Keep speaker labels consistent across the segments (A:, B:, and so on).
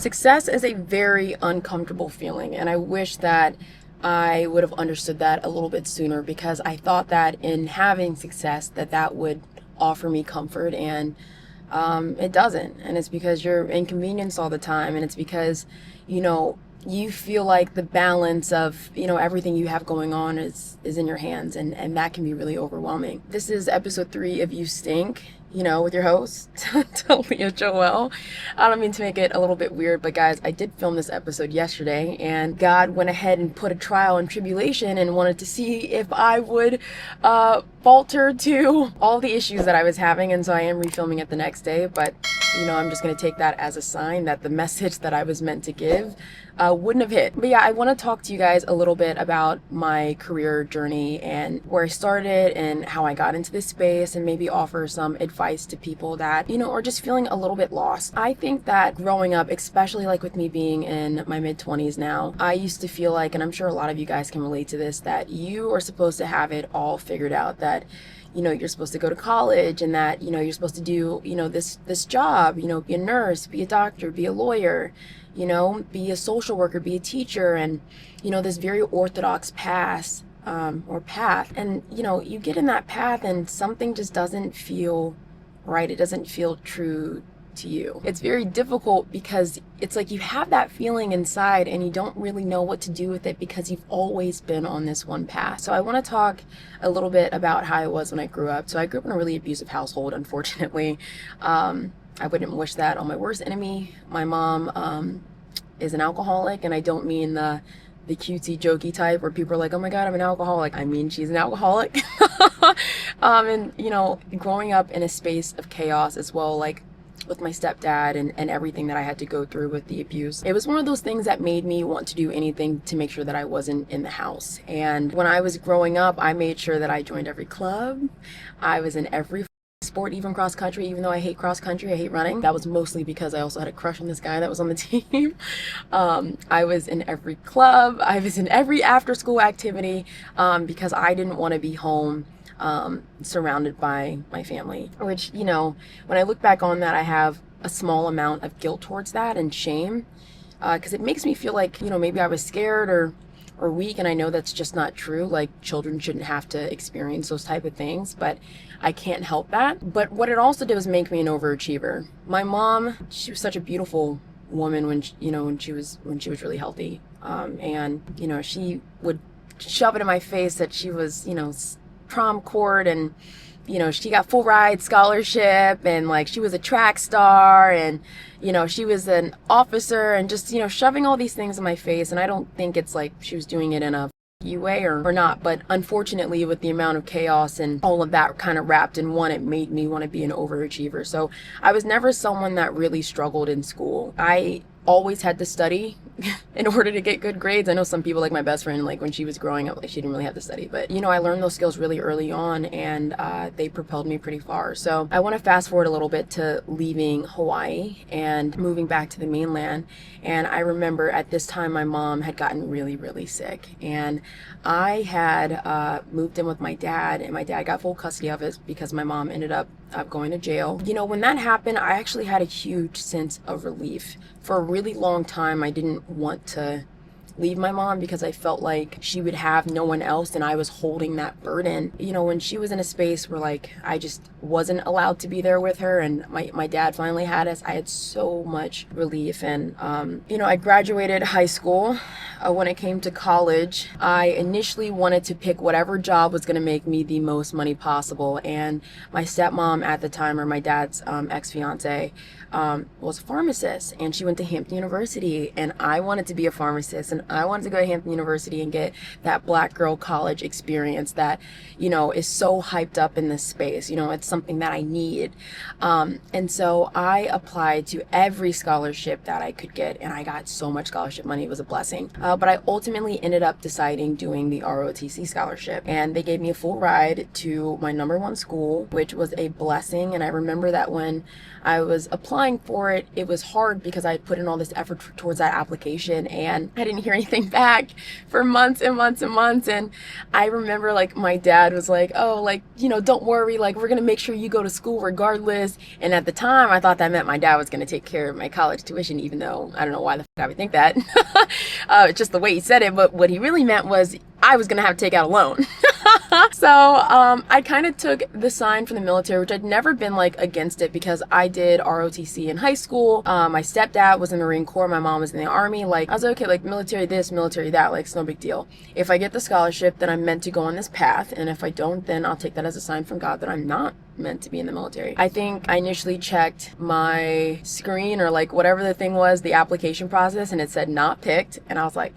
A: Success is a very uncomfortable feeling, and I wish that I would have understood that a little bit sooner, because I thought that in having success that would offer me comfort, and it doesn't. And it's because you're inconvenienced all the time, and it's because, you know, you feel like the balance of, everything you have going on is in your hands, and that can be really overwhelming. This is episode 3 of You Stink, with your host, Taliyah Joelle. I don't mean to make it a little bit weird, but guys, I did film this episode yesterday, and God went ahead and put a trial and tribulation and wanted to see if I would falter to all the issues that I was having, and so I am refilming it the next day, but I'm just going to take that as a sign that the message that I was meant to give wouldn't have hit. But yeah, I want to talk to you guys a little bit about my career journey and where I started and how I got into this space, and maybe offer some advice to people that, are just feeling a little bit lost. I think that growing up, especially like with me being in my mid-20s now, I used to feel like, and I'm sure a lot of you guys can relate to this, that you are supposed to have it all figured out, that you're supposed to go to college, and that, you're supposed to do, this job, be a nurse, be a doctor, be a lawyer, be a social worker, be a teacher, and, this very orthodox path. And, you get in that path and something just doesn't feel right. It doesn't feel true to you. It's very difficult because it's like you have that feeling inside and you don't really know what to do with it because you've always been on this one path. So I want to talk a little bit about how I was when I grew up. So I grew up in a really abusive household, unfortunately. I wouldn't wish that on my worst enemy. My mom is an alcoholic, and I don't mean the cutesy jokey type where people are like, oh my god, I'm an alcoholic. I mean, she's an alcoholic. And growing up in a space of chaos as well, like with my stepdad and everything that I had to go through with the abuse. It was one of those things that made me want to do anything to make sure that I wasn't in the house. And when I was growing up, I made sure that I joined every club. I was in every sport, even cross country, even though I hate cross country, I hate running. That was mostly because I also had a crush on this guy that was on the team. I was in every club. I was in every after school activity because I didn't want to be home surrounded by my family, which, when I look back on that, I have a small amount of guilt towards that and shame, because it makes me feel like, maybe I was scared or weak, and I know that's just not true. Like, children shouldn't have to experience those type of things, but I can't help that. But what it also did was make me an overachiever. My mom, she was such a beautiful woman when she was really healthy, and she would shove it in my face that she was prom court, and she got full ride scholarship, and like she was a track star, and she was an officer, and just shoving all these things in my face. And I don't think it's like she was doing it in a way or not, but unfortunately, with the amount of chaos and all of that kind of wrapped in one, it made me want to be an overachiever. So I was never someone that really struggled in school. I always had to study in order to get good grades. I know some people, like my best friend, like when she was growing up, like she didn't really have to study, but I learned those skills really early on, and they propelled me pretty far. So I want to fast forward a little bit to leaving Hawaii and moving back to the mainland. And I remember at this time my mom had gotten really, really sick, and I had moved in with my dad, and my dad got full custody of it because my mom ended up going to jail. When that happened, I actually had a huge sense of relief. For a really long time, I didn't want to leave my mom because I felt like she would have no one else, and I was holding that burden. When she was in a space where like I just wasn't allowed to be there with her, and my dad finally had us, I had so much relief. And I graduated high school. When it came to college, I initially wanted to pick whatever job was going to make me the most money possible, and my stepmom at the time, or my dad's ex-fiance, was a pharmacist, and she went to Hampton University, and I wanted to be a pharmacist, and I wanted to go to Hampton University and get that black girl college experience that is so hyped up in this space. It's something that I need, and so I applied to every scholarship that I could get, and I got so much scholarship money. It was a blessing. but I ultimately ended up deciding doing the ROTC scholarship, and they gave me a full ride to my #1 school, which was a blessing. And I remember that when I was applying for it, it was hard because I had put in all this effort towards that application, and I didn't hear anything back for months and months and months. And I remember like my dad was like, oh, like, you know, don't worry, like we're gonna make sure you go to school regardless. And at the time I thought that meant my dad was gonna take care of my college tuition, even though I don't know why the fuck I would think that. Just the way he said it, but what he really meant was I was gonna have to take out a loan. So I kind of took the sign from the military, which I'd never been like against it because I did ROTC in high school. My stepdad was in the Marine Corps, my mom was in the Army. Like I was like, okay, like military this, military that, like it's no big deal. If I get the scholarship, then I'm meant to go on this path, and if I don't, then I'll take that as a sign from God that I'm not meant to be in the military. I think I initially checked my screen or like whatever the thing was, the application process, and it said not picked, and I was like,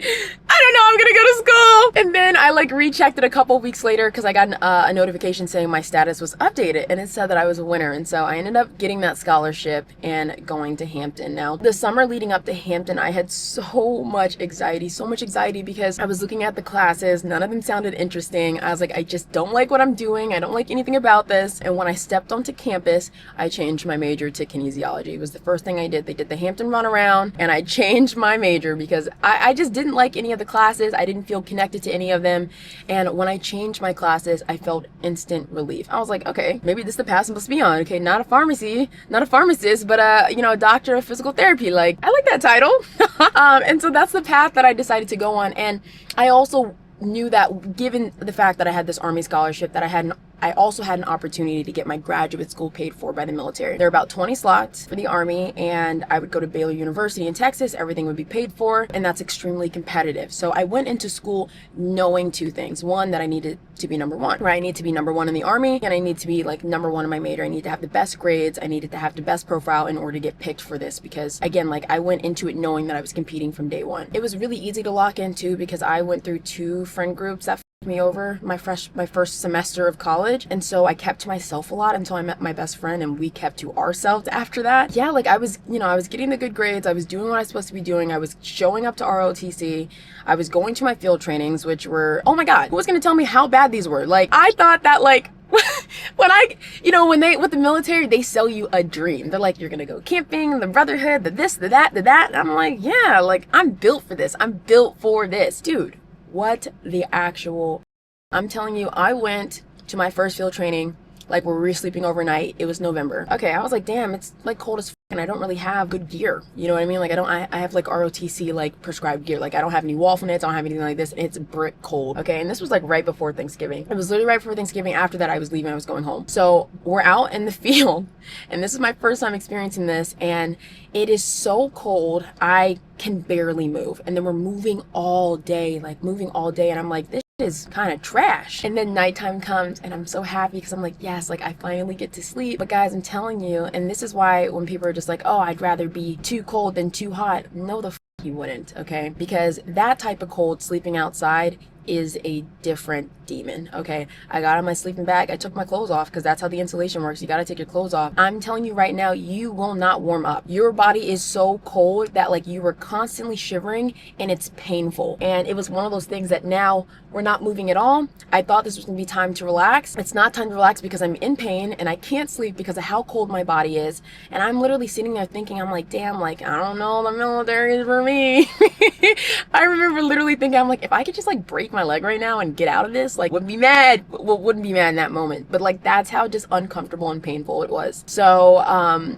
A: I don't know, I'm gonna go to school. And then I like rechecked it a couple weeks later because I got a notification saying my status was updated, and it said that I was a winner. And so I ended up getting that scholarship and going to Hampton. Now the summer leading up to Hampton, I had so much anxiety because I was looking at the classes, none of them sounded interesting. I was like, I just don't like what I'm doing, I don't like anything about this. And when I stepped onto campus, I changed my major to kinesiology. It was the first thing I did. They did the Hampton runaround and I changed my major because I just didn't like any of the classes. I didn't feel connected to any of them. And when I changed my classes, I felt instant relief. I was like, okay, maybe this is the path I must be on. Okay, not a pharmacist, but you know, a doctor of physical therapy. Like, I like that title. And so that's the path that I decided to go on. And I also knew that given the fact that I had this Army scholarship, that I also had an opportunity to get my graduate school paid for by the military. There are about 20 slots for the Army, and I would go to Baylor University in Texas. Everything would be paid for, and that's extremely competitive. So I went into school knowing two things. One, that I needed to be #1, right? I need to be #1 in the Army, and I need to be like #1 in my major. I need to have the best grades. I needed to have the best profile in order to get picked for this because, again, like I went into it knowing that I was competing from day one. It was really easy to lock into because I went through 2 friend groups that me over my first semester of college, and so I kept to myself a lot until I met my best friend, and we kept to ourselves after that. Yeah, like I was getting the good grades, I was doing what I was supposed to be doing, I was showing up to ROTC, I was going to my field trainings, which were, oh my god, who was gonna tell me how bad these were? Like I thought that like with the military, they sell you a dream. They're like, you're gonna go camping, the brotherhood, the this, the that, the that. And I'm like, yeah, like I'm built for this. I'm built for this, dude. What the actual, I'm telling you, I went to my first field training like where we were sleeping overnight. It was November. Okay, I was like, damn, it's like cold as and I don't really have good gear. You know what I mean? Like I have like ROTC like prescribed gear. Like I don't have any wall nets, I don't have anything like this. It's brick cold. Okay, and this was like right before Thanksgiving. It was literally right before Thanksgiving. After that, I was leaving, I was going home. So we're out in the field, and this is my first time experiencing this, and it is so cold, I can barely move. And then we're moving all day, and I'm like, this is kind of trash. And then nighttime comes, and I'm so happy because I'm like, yes, like I finally get to sleep. But guys, I'm telling you, and this is why when people are just like, oh, I'd rather be too cold than too hot. No, the you wouldn't, okay? Because that type of cold, sleeping outside, is a different demon, okay? I got on my sleeping bag, I took my clothes off because that's how the insulation works. You got to take your clothes off. I'm telling you right now, you will not warm up. Your body is so cold that like you were constantly shivering, and it's painful. And it was one of those things that now we're not moving at all. I thought this was gonna be time to relax. It's not time to relax because I'm in pain and I can't sleep because of how cold my body is. And I'm literally sitting there thinking, I'm like, damn, like I don't know, the military is for me. I remember literally thinking, I'm like, if I could just like break my leg right now and get out of this, like wouldn't be mad in that moment. But like that's how just uncomfortable and painful it was. So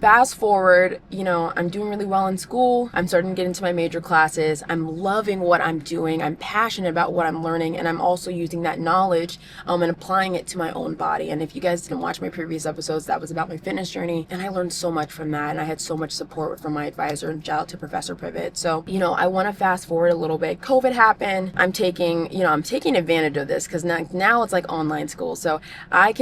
A: fast forward, you know, I'm doing really well in school. I'm starting to get into my major classes. I'm loving what I'm doing. I'm passionate about what I'm learning, and I'm also using that knowledge and applying it to my own body. And if you guys didn't watch my previous episodes, that was about my fitness journey, and I learned so much from that, and I had so much support from my advisor, and shout out to Professor Privet. So, you know, I want to fast forward a little bit. COVID happened. I'm taking advantage of this because now it's like online school. So I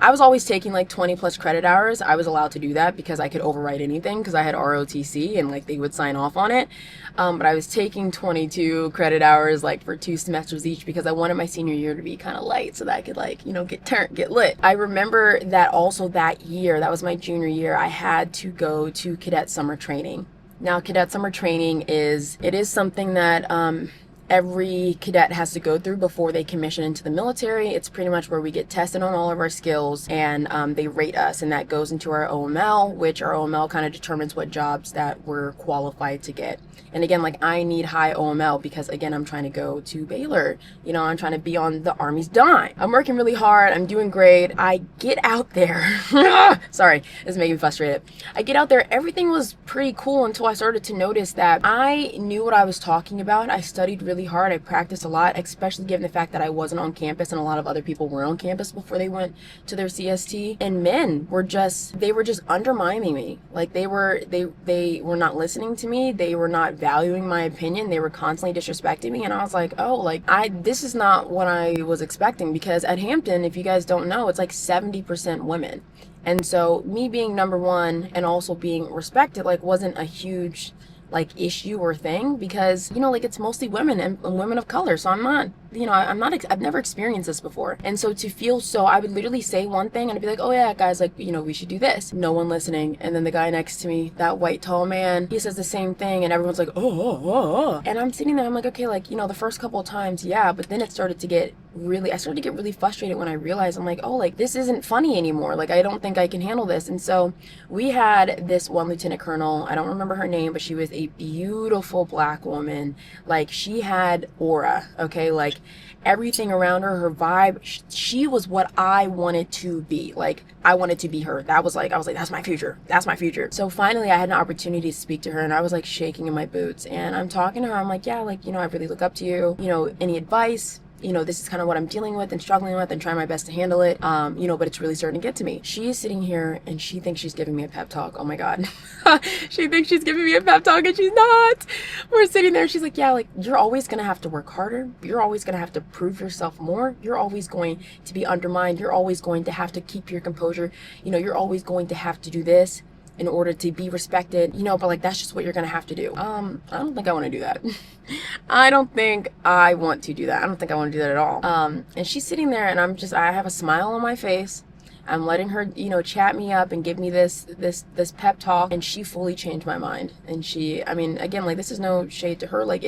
A: was always taking like 20 plus credit hours. I was allowed to do that because I could overwrite anything because I had ROTC and like they would sign off on it. But I was taking 22 credit hours like for 2 semesters each because I wanted my senior year to be kind of light so that I could like, you know, get lit. I remember that also that year, that was my junior year, I had to go to cadet summer training. Now, cadet summer training is something that every cadet has to go through before they commission into the military. It's pretty much where we get tested on all of our skills, and they rate us, and that goes into our OML, which our OML kind of determines what jobs that we're qualified to get. And again, like, I need high OML because, again, I'm trying to go to Baylor. You know, I'm trying to be on the Army's dime. I'm working really hard. I'm doing great. I get out there. Sorry, this is making me frustrated. I get out there. Everything was pretty cool until I started to notice that I knew what I was talking about. I studied really hard. I practiced a lot, especially given the fact that I wasn't on campus and a lot of other people were on campus before they went to their CST. And men were just undermining me. Like, they were not listening to me. They were not valuing my opinion. They were constantly disrespecting me. And I was like, oh, like, this is not what I was expecting, because at Hampton, if you guys don't know, it's like 70% women. And so me being number one and also being respected, like, wasn't a huge, like, issue or thing, because, you know, like, it's mostly women and women of color. So I'm not, you know, I've never experienced this before. And so to feel so, I would literally say one thing and I'd be like, oh yeah, guys, like, you know, we should do this. No one listening. And then the guy next to me, that white tall man, he says the same thing and everyone's like, oh. And I'm sitting there, I'm like, okay, like, you know, the first couple of times, yeah, but then I started to get really frustrated when I realized, I'm like, oh, like, this isn't funny anymore. Like, I don't think I can handle this. And so we had this one lieutenant colonel, I don't remember her name, but she was a beautiful black woman. Like, she had aura, okay? Like, everything around her, her vibe, she was what I wanted to be. Like, I wanted to be her. I was like, that's my future. That's my future. So finally I had an opportunity to speak to her, and I was like shaking in my boots, and I'm talking to her. I'm like, yeah, like, you know, I really look up to you. You know, any advice? You know, this is kind of what I'm dealing with and struggling with and trying my best to handle it. You know, but it's really starting to get to me. She is sitting here and she thinks she's giving me a pep talk. Oh my God. She thinks she's giving me a pep talk and she's not. We're sitting there. She's like, yeah, like, you're always going to have to work harder. You're always going to have to prove yourself more. You're always going to be undermined. You're always going to have to keep your composure. You know, you're always going to have to do this in order to be respected, you know, but like, that's just what you're gonna have to do. I don't think I want to do that. I don't think I want to do that. I don't think I want to do that at all. And she's sitting there and I have a smile on my face. I'm letting her, you know, chat me up and give me this pep talk, and she fully changed my mind. And I mean, again, like, this is no shade to her. Like,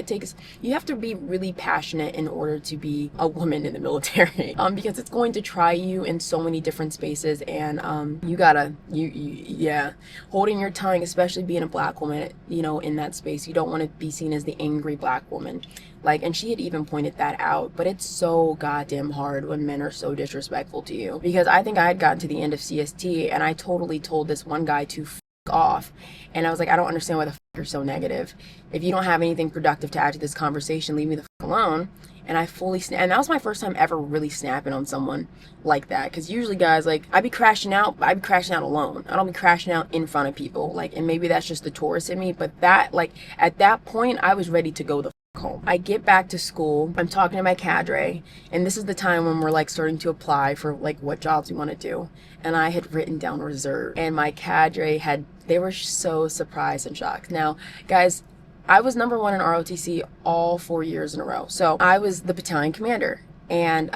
A: you have to be really passionate in order to be a woman in the military, because it's going to try you in so many different spaces, and you gotta, yeah, holding your tongue, especially being a black woman, you know, in that space. You don't want to be seen as the angry black woman. Like, and she had even pointed that out, but it's so goddamn hard when men are so disrespectful to you. Because I think I had gotten to the end of CST and I totally told this one guy to f off. And I was like, I don't understand why the f you're so negative. If you don't have anything productive to add to this conversation, leave me the f alone. And I fully and that was my first time ever really snapping on someone like that. Because usually, guys, like, I'd be crashing out alone. I don't be crashing out in front of people. Like, and maybe that's just the Taurus in me, but that, like, at that point, I was ready to go the home. I get back to school, I'm talking to my cadre, and this is the time when we're like starting to apply for like what jobs we want to do. And I had written down reserve, and my cadre they were so surprised and shocked. Now, guys, I was number one in ROTC all 4 years in a row. So I was the battalion commander. And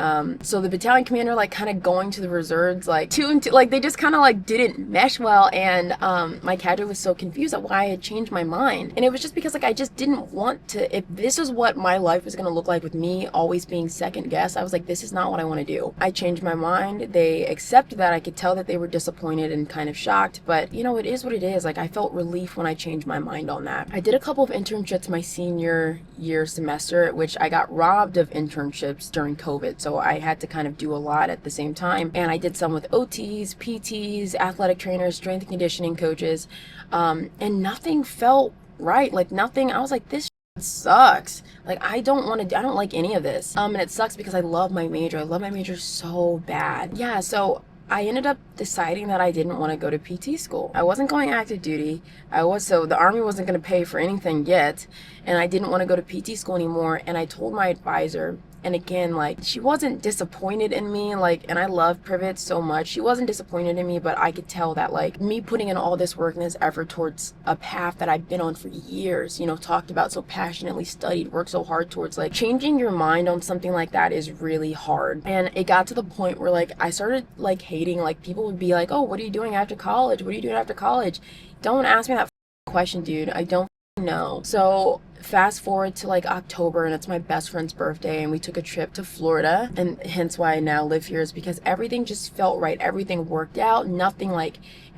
A: so the battalion commander, like, kind of going to the reserves, like, two and two, like, they just kind of like didn't mesh well. And my cadre was so confused at why I had changed my mind. And it was just because, like, I just didn't want to, if this is what my life was going to look like with me always being second guess, I was like, this is not what I want to do. I changed my mind. They accepted that. I could tell that they were disappointed and kind of shocked, but, you know, it is what it is. Like, I felt relief when I changed my mind on that. I did a couple of internships my senior year semester, which I got robbed of internships during COVID, so I had to kind of do a lot at the same time. And I did some with OTs, PTs, athletic trainers, strength and conditioning coaches, and nothing felt right. Like, nothing. I was like, this sucks. Like, I don't like any of this. And it sucks because I love my major. I love my major so bad. Yeah, so I ended up deciding that I didn't want to go to PT school. I wasn't going active duty. So the Army wasn't going to pay for anything yet, and I didn't want to go to PT school anymore. And I told my advisor, and again, like, she wasn't disappointed in me, like, and I love Privet so much. She wasn't disappointed in me, but I could tell that, like, me putting in all this work and this effort towards a path that I've been on for years, you know, talked about so passionately, studied, worked so hard towards, like, changing your mind on something like that is really hard. And it got to the point where, like, I started, like, hating, like, people would be like, oh, what are you doing after college? What are you doing after college? Don't ask me that question, dude. I don't know. So fast forward to like October, and it's my best friend's birthday, and we took a trip to Florida, and hence why I now live here, is because everything just felt right. Everything worked out.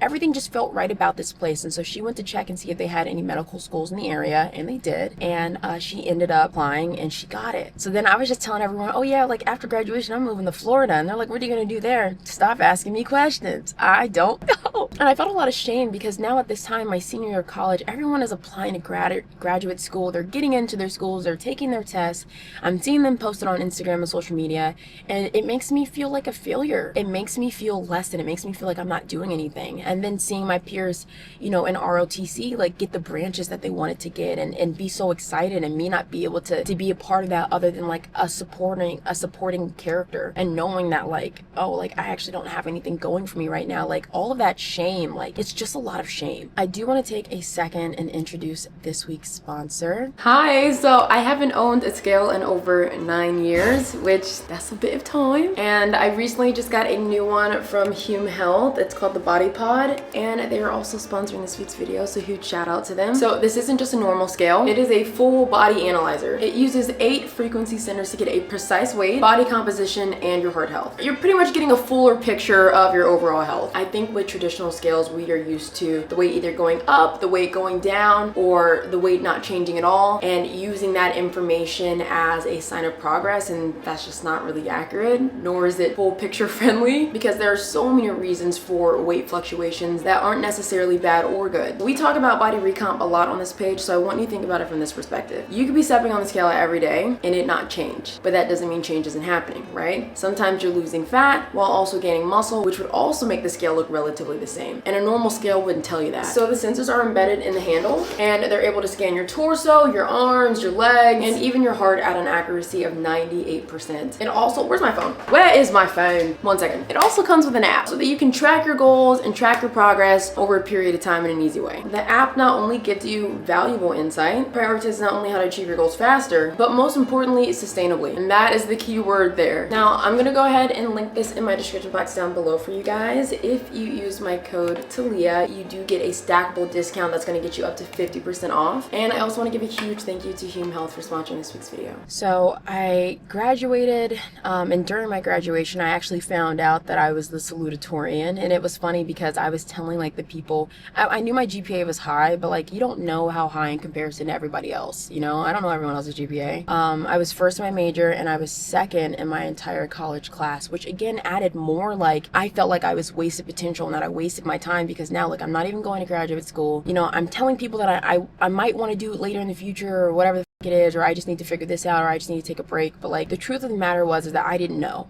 A: Everything just felt right about this place. And so she went to check and see if they had any medical schools in the area, and they did. And she ended up applying, and she got it. So then I was just telling everyone, oh yeah, like after graduation, I'm moving to Florida. And they're like, what are you gonna do there? Stop asking me questions. I don't know. And I felt a lot of shame, because now at this time, my senior year of college, everyone is applying to graduate school. They're getting into their schools. They're taking their tests. I'm seeing them posted on Instagram and social media. And it makes me feel like a failure. It makes me feel less than. It makes me feel like I'm not doing anything. And then seeing my peers, you know, in ROTC, like get the branches that they wanted to get, and be so excited, and me not be able to be a part of that, other than like a supporting character, and knowing that like, oh, like I actually don't have anything going for me right now. Like all of that shame, like it's just a lot of shame. I do want to take a second and introduce this week's sponsor. Hi, so I haven't owned a scale in over 9 years, which that's a bit of time. And I recently just got a new one from Hume Health. It's called the Body Pod, and they are also sponsoring this week's video, so huge shout out to them. So this isn't just a normal scale, it is a full body analyzer. It uses 8 frequency centers to get a precise weight, body composition, and your heart health. You're pretty much getting a fuller picture of your overall health. I think with traditional scales, we are used to the weight either going up, the weight going down, or the weight not changing at all, and using that information as a sign of progress, and that's just not really accurate, nor is it full picture friendly, because there are so many reasons for weight fluctuations that aren't necessarily bad or good. We talk about body recomp a lot on this page, so I want you to think about it from this perspective. You could be stepping on the scale every day and it not change, but that doesn't mean change isn't happening, right? Sometimes you're losing fat while also gaining muscle, which would also make the scale look relatively the same, and a normal scale wouldn't tell you that. So the sensors are embedded in the handle, and they're able to scan your torso, your arms, your legs, and even your heart at an accuracy of 98%. And also, where's my phone? Where is my phone? One second. It also comes with an app so that you can track your goals and track your progress over a period of time in an easy way. The app not only gives you valuable insight, prioritizes not only how to achieve your goals faster, but most importantly, sustainably. And that is the key word there. Now, I'm gonna go ahead and link this in my description box down below for you guys. If you use my code Taliyah, you do get a stackable discount that's gonna get you up to 50% off. And I also wanna give a huge thank you to Hume Health for sponsoring this week's video. So I graduated, and during my graduation, I actually found out that I was the salutatorian. And it was funny because I was telling like the people, I knew my GPA was high, but like you don't know how high in comparison to everybody else, you know? I don't know everyone else's GPA. I was first in my major, and I was second in my entire college class, which again added more, like I felt like I was wasted potential and that I wasted my time, because now like I'm not even going to graduate school. You know, I'm telling people that I might want to do it later in the future or whatever the it is, or I just need to figure this out, or I just need to take a break. But like the truth of the matter was is that I didn't know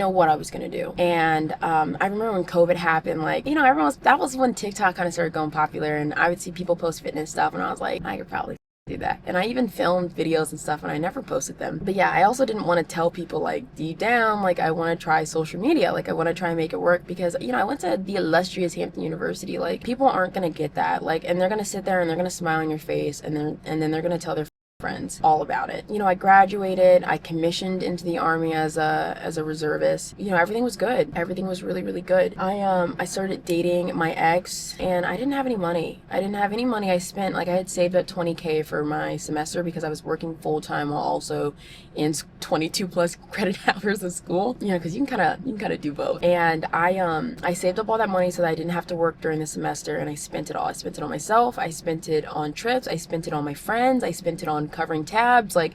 A: what I was gonna do. And I remember when COVID happened, like, you know, that was when TikTok kind of started going popular, and I would see people post fitness stuff, and I was like, I could probably do that. And I even filmed videos and stuff, and I never posted them. But yeah, I also didn't want to tell people like deep down, like I want to try social media, like I want to try and make it work, because you know I went to the illustrious Hampton University. Like people aren't gonna get that, like, and they're gonna sit there and they're gonna smile in your face, and then they're gonna tell their friends all about it. You know, I graduated, I commissioned into the Army as a reservist. You know, everything was good. Everything was really, really good. I started dating my ex, and I didn't have any money. I spent, like, I had saved up $20K for my semester because I was working full-time while also in 22 plus credit hours of school. You know, because you can kind of do both. And I saved up all that money so that I didn't have to work during the semester, and I spent it all. I spent it on myself. I spent it on trips. I spent it on my friends. I spent it on covering tabs. Like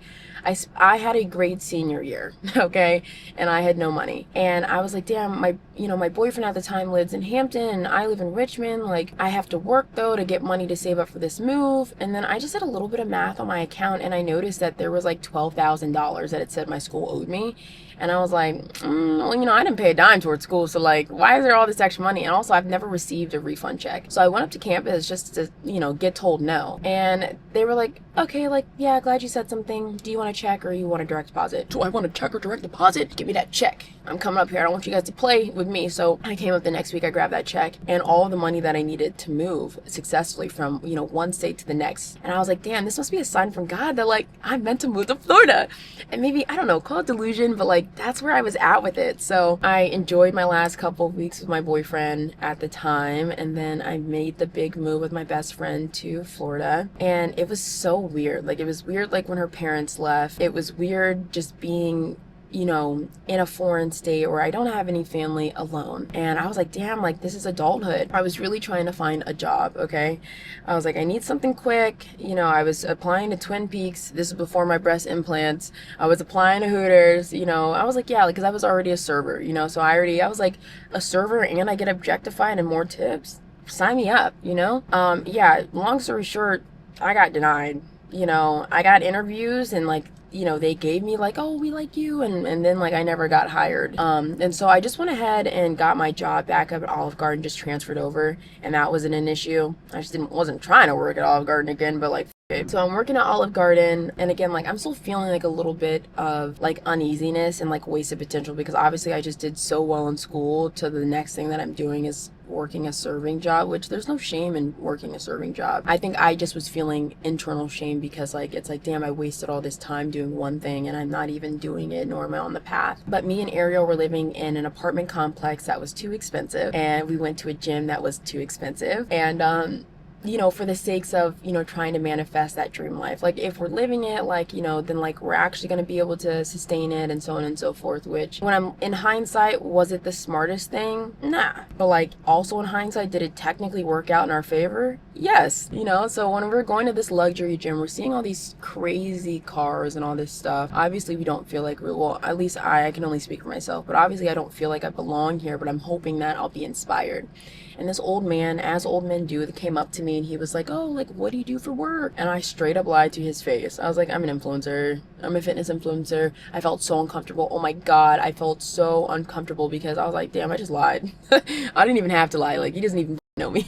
A: I had a great senior year, okay, and I had no money, and I was like, damn, my boyfriend at the time lives in Hampton and I live in Richmond. Like I have to work though to get money to save up for this move. And then I just did a little bit of math on my account, and I noticed that there was like $12,000 that it said my school owed me. And I was like, well, you know, I didn't pay a dime towards school, so like, why is there all this extra money? And also, I've never received a refund check. So I went up to campus just to, you know, get told no. And they were like, okay, like, yeah, glad you said something. Do you want a check or you want a direct deposit? Do I want a check or direct deposit? Give me that check. I'm coming up here. I don't want you guys to play with with me. So I came up the next week, I grabbed that check and all the money that I needed to move successfully from, you know, one state to the next. And I was like, damn, this must be a sign from God that like I'm meant to move to Florida. And maybe, I don't know, call it delusion, but like that's where I was at with it. So I enjoyed my last couple of weeks with my boyfriend at the time, and then I made the big move with my best friend to Florida. And it was so weird. Like, it was weird like when her parents left. It was weird just being, you know, in a foreign state where I don't have any family, alone. And I was like, damn, like this is adulthood. I was really trying to find a job, okay? I was like, I need something quick. You know, I was applying to Twin Peaks. This was before my breast implants. I was applying to Hooters, you know. I was like, yeah, like, because I was already a server, you know. So I was like a server and I get objectified and more tips. Sign me up, you know? Yeah, long story short, I got denied. You know, I got interviews and like, you know, they gave me like, oh, we like you, and then like I never got hired. And so I just went ahead and got my job back up at Olive Garden, just transferred over, and that wasn't an issue. I just wasn't trying to work at Olive Garden again, but like, so I'm working at Olive Garden, and again, like I'm still feeling like a little bit of like uneasiness and like wasted potential, because obviously I just did so well in school to the next thing that I'm doing is working a serving job, which there's no shame in working a serving job. I think I just was feeling internal shame because like it's like, damn, I wasted all this time doing one thing and I'm not even doing it, nor am I on the path. But me and Ariel were living in an apartment complex that was too expensive, and we went to a gym that was too expensive, and you know, for the sakes of, you know, trying to manifest that dream life. Like, if we're living it, like, you know, then like we're actually going to be able to sustain it, and so on and so forth, which when I'm in hindsight, was it the smartest thing? Nah. But like also in hindsight, did it technically work out in our favor? Yes. You know, so when we're going to this luxury gym, we're seeing all these crazy cars and all this stuff. Obviously we don't feel like well, at least I can only speak for myself, but obviously I don't feel like I belong here, but I'm hoping that I'll be inspired. And this old man, as old men do, that came up to me and he was like, oh, like, what do you do for work? And I straight up lied to his face. I was like, I'm an influencer. I'm a fitness influencer. I felt so uncomfortable. Oh my God, I felt so uncomfortable because I was like, damn, I just lied. I didn't even have to lie. Like, he doesn't even know me.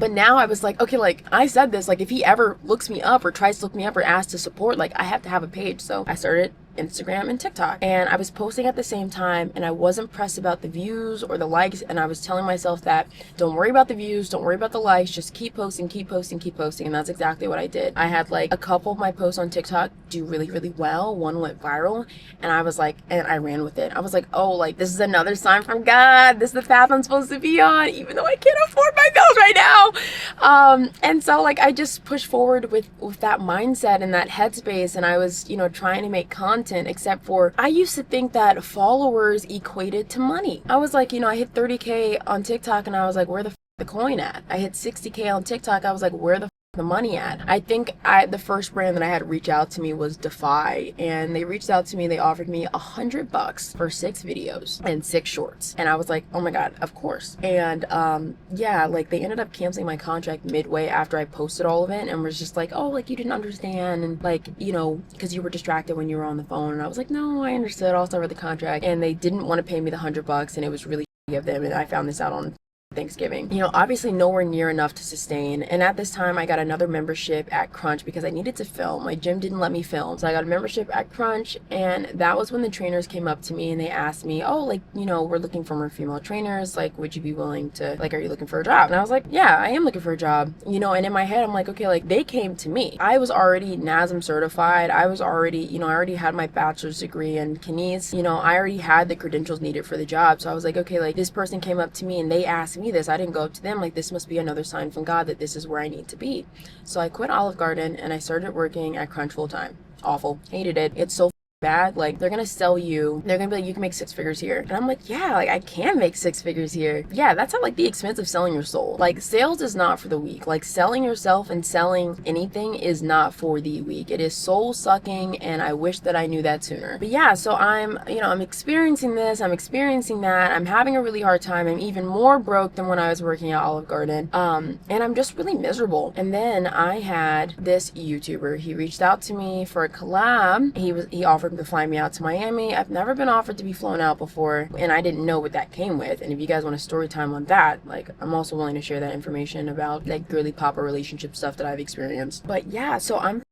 A: But now I was like, okay, like I said this, like if he ever looks me up or tries to look me up or asks to support, like I have to have a page. So I started Instagram and TikTok, and I was posting at the same time, and I wasn't pressed about the views or the likes, and I was telling myself that don't worry about the views, don't worry about the likes, just keep posting, keep posting, keep posting. And that's exactly what I did. I had like a couple of my posts on TikTok do really, really well. One went viral, and I was like, and I ran with it. I was like, oh, like this is another sign from God. This is the path I'm supposed to be on, even though I can't afford my bills right now. And so like I just pushed forward with that mindset and that headspace, and I was, you know, trying to make content, except for I used to think that followers equated to money. I was like, you know, I hit 30K on TikTok and I was like, where the the coin at? I hit 60K on TikTok. I was like, where the the money at? I think the first brand that I had reach out to me was Defy, and they reached out to me. They offered me $100 for 6 videos and 6 shorts, and I was like, oh my god, of course. And yeah, like they ended up canceling my contract midway after I posted all of it, and was just like, oh, like you didn't understand, and like, you know, because you were distracted when you were on the phone. And I was like, no, I understood. I'll start with the contract. And they didn't want to pay me the $100, and it was really of them. And I found this out on Thanksgiving. You know, obviously nowhere near enough to sustain. And at this time I got another membership at Crunch because I needed to film. My gym didn't let me film, so I got a membership at Crunch. And that was when the trainers came up to me and they asked me, oh, like, you know, we're looking for more female trainers, like, would you be willing to, like, are you looking for a job? And I was like, yeah, I am looking for a job, you know. And in my head I'm like, okay, like they came to me. I was already NASM certified. I was already, you know, I already had my bachelor's degree in kines, you know, I already had the credentials needed for the job. So I was like, okay, like this person came up to me and they asked me this. I didn't go up to them. Like, this must be another sign from God that this is where I need to be. So I quit Olive Garden and I started working at Crunch full time. Awful. Hated it. It's so bad. Like, they're gonna sell you, they're gonna be like, you can make 6 figures here. And I'm like, yeah, like I can make 6 figures here. Yeah, that's how, like, the expense of selling your soul. Like, sales is not for the weak. Like, selling yourself and selling anything is not for the weak. It is soul sucking, and I wish that I knew that sooner. But yeah, so I'm, you know, I'm experiencing this, I'm experiencing that, I'm having a really hard time. I'm even more broke than when I was working at Olive Garden. And I'm just really miserable. And then I had this YouTuber, he reached out to me for a collab. He offered to fly me out to Miami. I've never been offered to be flown out before, and I didn't know what that came with. And if you guys want a story time on that, like, I'm also willing to share that information about like girly papa relationship stuff that I've experienced. But yeah, so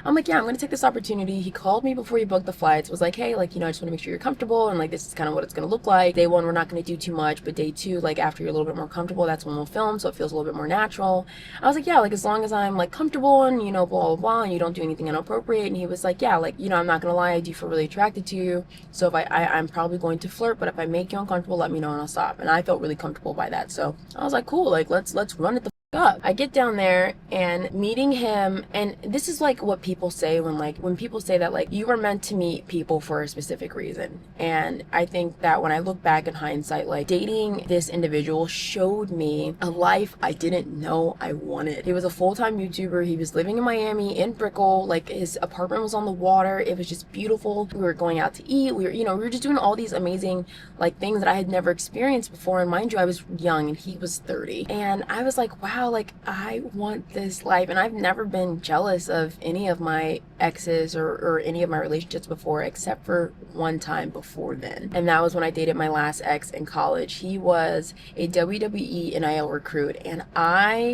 A: I'm like, yeah, I'm gonna take this opportunity. He called me before he booked the flights, was like, hey, like, I just want to make sure you're comfortable, and like, this is kind of what it's gonna look like. Day one, we're not gonna do too much, but day two, like, after you're a little bit more comfortable, that's when we'll film, so it feels a little bit more natural. I was like, yeah, like, as long as I'm like comfortable and blah blah blah, and you don't do anything inappropriate. And he was like, yeah, like, I'm not gonna lie, I do feel really attracted to you, so if I'm probably going to flirt, but if I make you uncomfortable, let me know and I'll stop. And I felt really comfortable by that, so I was like, cool, like, let's run it the up. I get down there and meeting him, and this is like what people say when people say that like you were meant to meet people for a specific reason. And I think that when I look back in hindsight, like, dating this individual showed me a life I didn't know I wanted. He was a full-time YouTuber. He was living in Miami, in Brickell. Like, his apartment was on the water. It was just beautiful. We were going out to eat. We were just doing all these amazing like things that I had never experienced before. And mind you, I was young and he was 30. And I was like, wow, like, I want this life. And I've never been jealous of any of my exes or any of my relationships before, except for one time before then. And that was when I dated my last ex in college. He was a WWE NIL recruit, and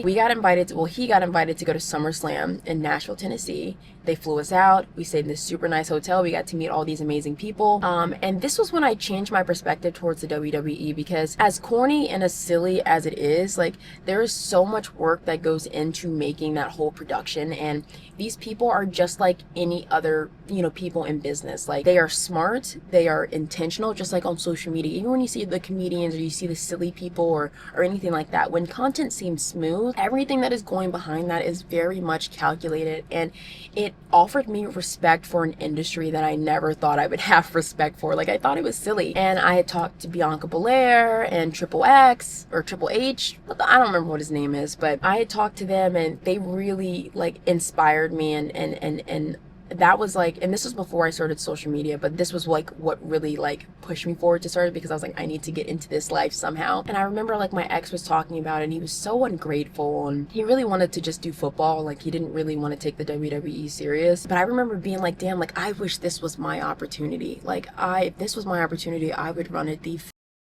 A: he got invited to go to SummerSlam in Nashville, Tennessee. They flew us out. We stayed in this super nice hotel. We got to meet all these amazing people. And this was when I changed my perspective towards the WWE, because as corny and as silly as it is, like, there is so much work that goes into making that whole production. And these people are just like any other, people in business. Like, they are smart, they are intentional, just like on social media. Even when you see the comedians or you see the silly people or anything like that, when content seems smooth, everything that is going behind that is very much calculated. And it offered me respect for an industry that I never thought I would have respect for. Like, I thought it was silly. And I had talked to Bianca Belair and Triple X or Triple H. I don't remember what his name is, but I had talked to them, and they really like inspired me, and that was like, and this was before I started social media, but this was like what really like pushed me forward to start it, because I was like, I need to get into this life somehow. And I remember like my ex was talking about it, and he was so ungrateful, and he really wanted to just do football. Like, he didn't really want to take the WWE serious. But I remember being like, damn, like, I wish this was my opportunity. Like, if this was my opportunity, I would run it the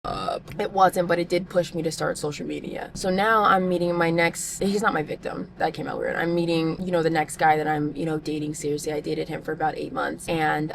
A: up. It wasn't, but it did push me to start social media. So now I'm meeting he's not my victim. That came out weird. I'm meeting, the next guy that I'm, dating seriously. I dated him for about 8 months. And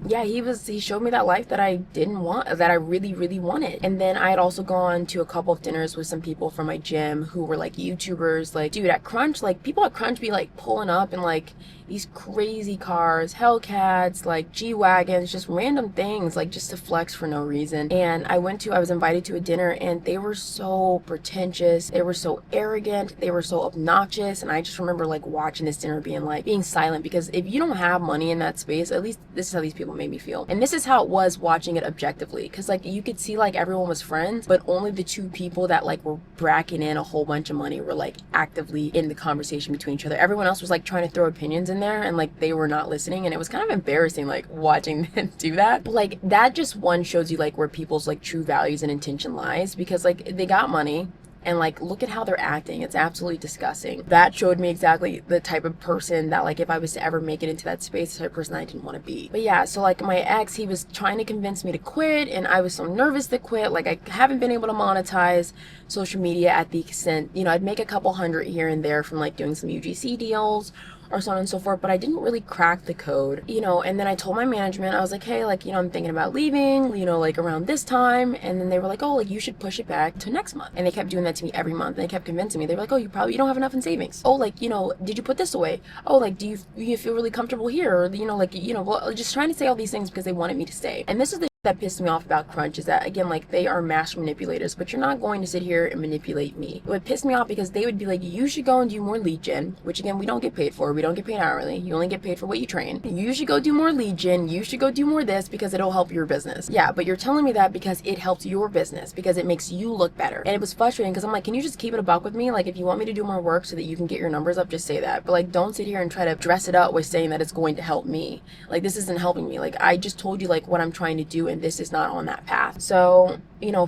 A: yeah, he showed me that life that I didn't want, that I really, really wanted. And then I had also gone to a couple of dinners with some people from my gym who were like YouTubers. Like, dude, at Crunch, like, people at Crunch be like pulling up in like these crazy cars, Hellcats, like G-Wagons, just random things, like, just to flex for no reason. And I was invited to a dinner, and they were so pretentious, they were so arrogant, they were so obnoxious. And I just remember like watching this dinner being silent, because if you don't have money in that space, at least this is how these people made me feel. And this is how it was watching it objectively, because like you could see like everyone was friends, but only the two people that like were bracking in a whole bunch of money were like actively in the conversation between each other. Everyone else was like trying to throw opinions in there, and like they were not listening. And it was kind of embarrassing like watching them do that. But like, that just one shows you like where people's like true values and intention lies, because like they got money, and like, look at how they're acting. It's absolutely disgusting. That showed me exactly the type of person that like, if I was to ever make it into that space, the type of person I didn't want to be. But yeah, so like my ex, he was trying to convince me to quit, and I was so nervous to quit. Like, I haven't been able to monetize social media at the extent, I'd make a couple hundred here and there from like doing some UGC deals or so on and so forth, but I didn't really crack the code, and then I told my management, I was like, hey, like, I'm thinking about leaving, like around this time. And then they were like, oh, like, you should push it back to next month. And they kept doing that to me every month. And they kept convincing me. They were like, oh, you don't have enough in savings. Oh, like, did you put this away? Oh, like, do you feel really comfortable here? Or, well, just trying to say all these things because they wanted me to stay. And this is the that pissed me off about Crunch, is that, again, like, they are master manipulators, but you're not going to sit here and manipulate me. It would piss me off because they would be like, you should go and do more lead gen, which again, we don't get paid for. We don't get paid hourly. You only get paid for what you train. You should go do more lead gen. You should go do more this because it'll help your business. Yeah, but you're telling me that because it helps your business, because it makes you look better. And it was frustrating because I'm like, can you just keep it a buck with me? Like, if you want me to do more work so that you can get your numbers up, just say that. But like, don't sit here and try to dress it up with saying that it's going to help me. Like, this isn't helping me. Like, I just told you like what I'm trying to do, and this is not on that path. So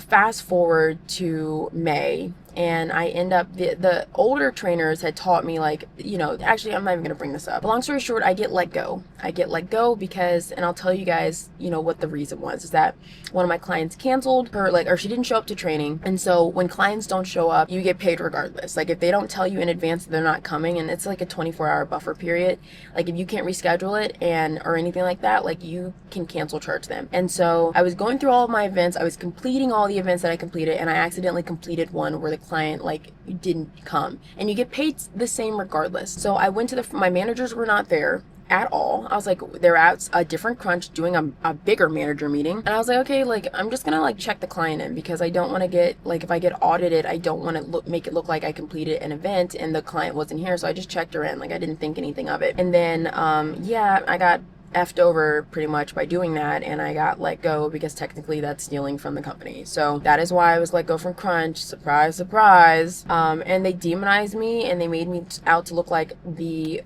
A: fast forward to May, and I end up, the older trainers had taught me, like, actually, I'm not even going to bring this up. But long story short, I get let go. Because, and I'll tell you guys, what the reason was, is that one of my clients canceled her, or she didn't show up to training. And so when clients don't show up, you get paid regardless. Like, if they don't tell you in advance that they're not coming, and it's like a 24-hour buffer period, like if you can't reschedule it or anything like that, like you can cancel charge them. And so I was going through all of my events. I was completing all the events that I completed, and I accidentally completed one where the client like didn't come, and you get paid the same regardless. So I went to my managers were not there at all. I was like, they're at a different crunch doing a bigger manager meeting, and I was like, okay, like I'm just gonna like check the client in, because I don't want to get, like, if I get audited, I don't want to make it look like I completed an event and the client wasn't here. So I just checked her in, like I didn't think anything of it. And then I got effed over pretty much by doing that, and I got let go, because technically that's stealing from the company. So that is why I was let go from Crunch. Surprise, surprise. And they demonized me, and they made me out to look like the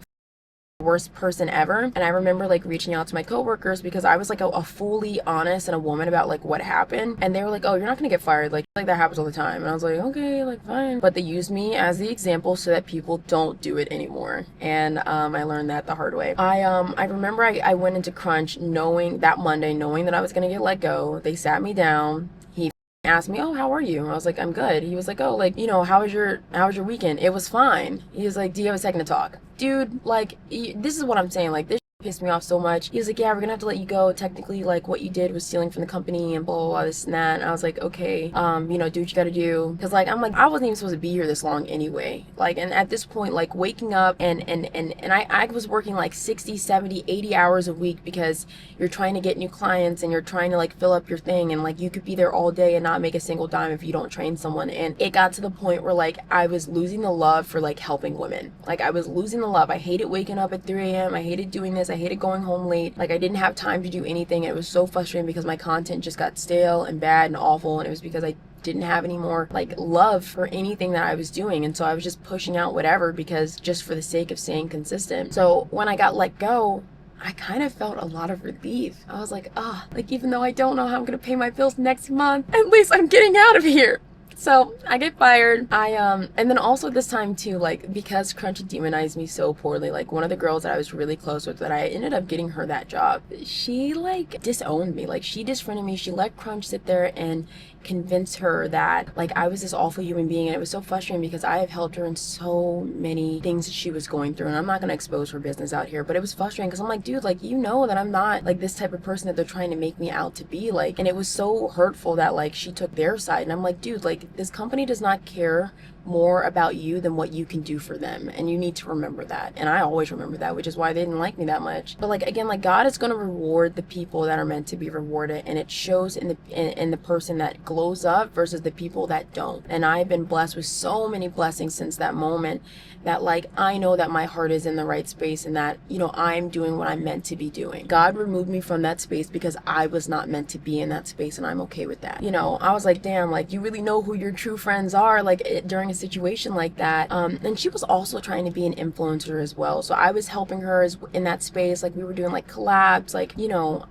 A: worst person ever. And I remember like reaching out to my coworkers, because I was like a fully honest and a woman about like what happened, and they were like, oh, you're not gonna get fired, like that happens all the time. And I was like, okay, like fine. But they used me as the example so that people don't do it anymore. And I learned that the hard way. I remember I went into Crunch knowing that Monday, knowing that I was gonna get let go. They sat me down. He asked me, oh, how are you? I was like, I'm good. He was like, oh, like, how was your weekend? It was fine. He was like, do you have a second to talk? Dude, like, this is what I'm saying, like, this pissed me off so much. He was like, yeah, we're gonna have to let you go. Technically, like, what you did was stealing from the company and blah, blah, blah, this and that. And I was like, okay, do what you gotta do. Because, like, I'm like, I wasn't even supposed to be here this long anyway. Like, and at this point, like, waking up and I was working, like, 60, 70, 80 hours a week, because you're trying to get new clients and you're trying to, like, fill up your thing. And, like, you could be there all day and not make a single dime if you don't train someone. And it got to the point where, like, I was losing the love for, like, helping women. Like, I was losing the love. I hated waking up at 3 a.m. I hated doing this. I hated going home late. Like, I didn't have time to do anything. It was so frustrating, because my content just got stale and bad and awful, and it was because I didn't have any more like love for anything that I was doing. And so I was just pushing out whatever, because just for the sake of staying consistent. So when I got let go, I kind of felt a lot of relief. I was like, like, even though I don't know how I'm gonna pay my bills next month, at least I'm getting out of here. So I get fired. And then also this time too, like, because Crunch demonized me so poorly, like one of the girls that I was really close with, that I ended up getting her that job, she like disowned me. Like, she disfriended me. She let Crunch sit there and convince her that like I was this awful human being. And it was so frustrating, because I have helped her in so many things that she was going through, and I'm not going to expose her business out here, but it was frustrating, because I'm like, dude, like, that I'm not like this type of person that they're trying to make me out to be like. And it was so hurtful that like she took their side, and I'm like, dude, like, this company does not care more about you than what you can do for them, and you need to remember that. And I always remember that, which is why they didn't like me that much. But like, again, like, God is going to reward the people that are meant to be rewarded, and it shows in the person that glows up versus the people that don't. And I've been blessed with so many blessings since that moment, that like I know that my heart is in the right space, and that I'm doing what I'm meant to be doing. God removed me from that space because I was not meant to be in that space, and I'm okay with that. I was like, damn, like, you really know who your true friends are, like, during a situation like that. And she was also trying to be an influencer as well, so I was helping her in that space. Like, we were doing like collabs, like,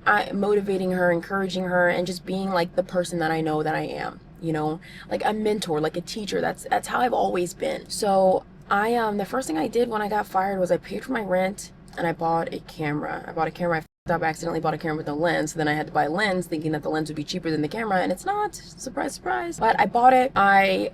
A: I motivating her, encouraging her, and just being like the person that I know that I am, like a mentor, like a teacher. That's how I've always been. So the first thing I did when I got fired was I paid for my rent, and I bought a camera. I accidentally bought a camera with no lens, so then I had to buy a lens thinking that the lens would be cheaper than the camera, and it's not. Surprise, surprise. But I bought it. I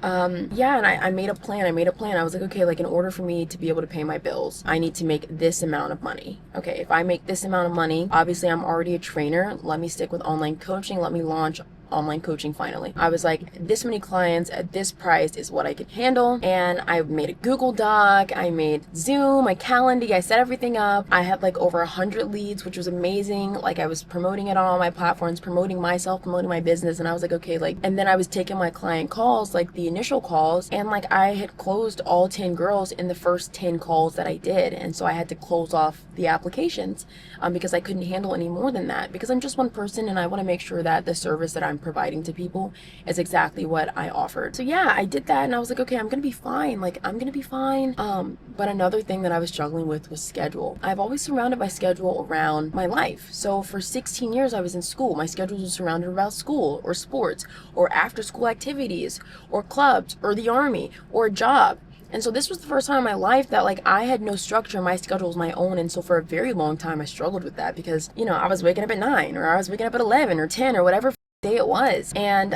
A: made a plan. I was like, okay, like, in order for me to be able to pay my bills, I need to make this amount of money. Okay, if I make this amount of money, obviously I'm already a trainer. Let me stick with online coaching. Let me launch online coaching finally. I was like, this many clients at this price is what I can handle. And I made a Google Doc, I made Zoom, my calendar, I set everything up. I had like over 100 leads, which was amazing. Like, I was promoting it on all my platforms, promoting myself, promoting my business. And I was like, okay, like, and then I was taking my client calls, like the initial calls, and like I had closed all 10 girls in the first 10 calls that I did. And so I had to close off the applications because I couldn't handle any more than that, because I'm just one person, and I want to make sure that the service that I'm providing to people is exactly what I offered. So yeah, I did that and I was like, okay, I'm gonna be fine. Like, I'm gonna be fine. But another thing that I was struggling with was schedule. I've always surrounded my schedule around my life. So for 16 years I was in school. My schedule was surrounded around school or sports or after school activities or clubs or the army or a job. And so this was the first time in my life that like I had no structure. My schedule was my own. And so for a very long time I struggled with that because, you know, I was waking up at 9 or I was waking up at 11 or 10 or whatever day it was. And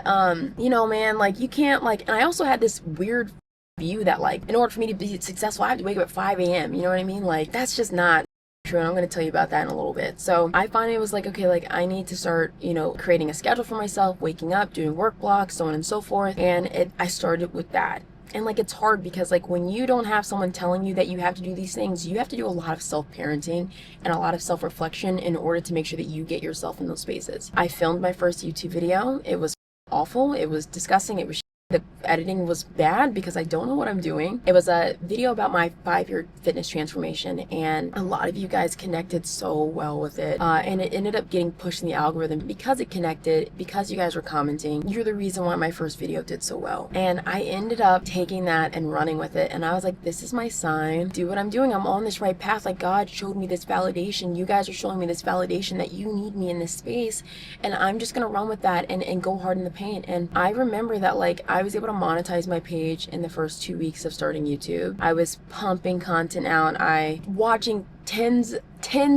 A: you know, man, like you can't like, and I also had this weird view that like in order for me to be successful I have to wake up at 5 a.m. You know what I mean? Like that's just not true, and I'm going to tell you about that in a little bit. So I finally was like, okay, like I need to start, you know, creating a schedule for myself, waking up, doing work blocks, so on and so forth. And I started with that. And like it's hard because like when you don't have someone telling you that you have to do these things, you have to do a lot of self-parenting and a lot of self-reflection in order to make sure that you get yourself in those spaces. I filmed my first YouTube video. It was awful. It was disgusting. It was the editing was bad because I don't know what I'm doing. It was a video about my 5-year fitness transformation, and a lot of you guys connected so well with it. And it ended up getting pushed in the algorithm because it connected, because you guys were commenting. You're the reason why my first video did so well. And I ended up taking that and running with it. And I was like, this is my sign. Do what I'm doing. I'm on this right path. Like God showed me this validation. You guys are showing me this validation that you need me in this space. And I'm just going to run with that and go hard in the paint. And I remember that like I was able to monetize my page in the first 2 weeks of starting YouTube. I was pumping content out. I watching tens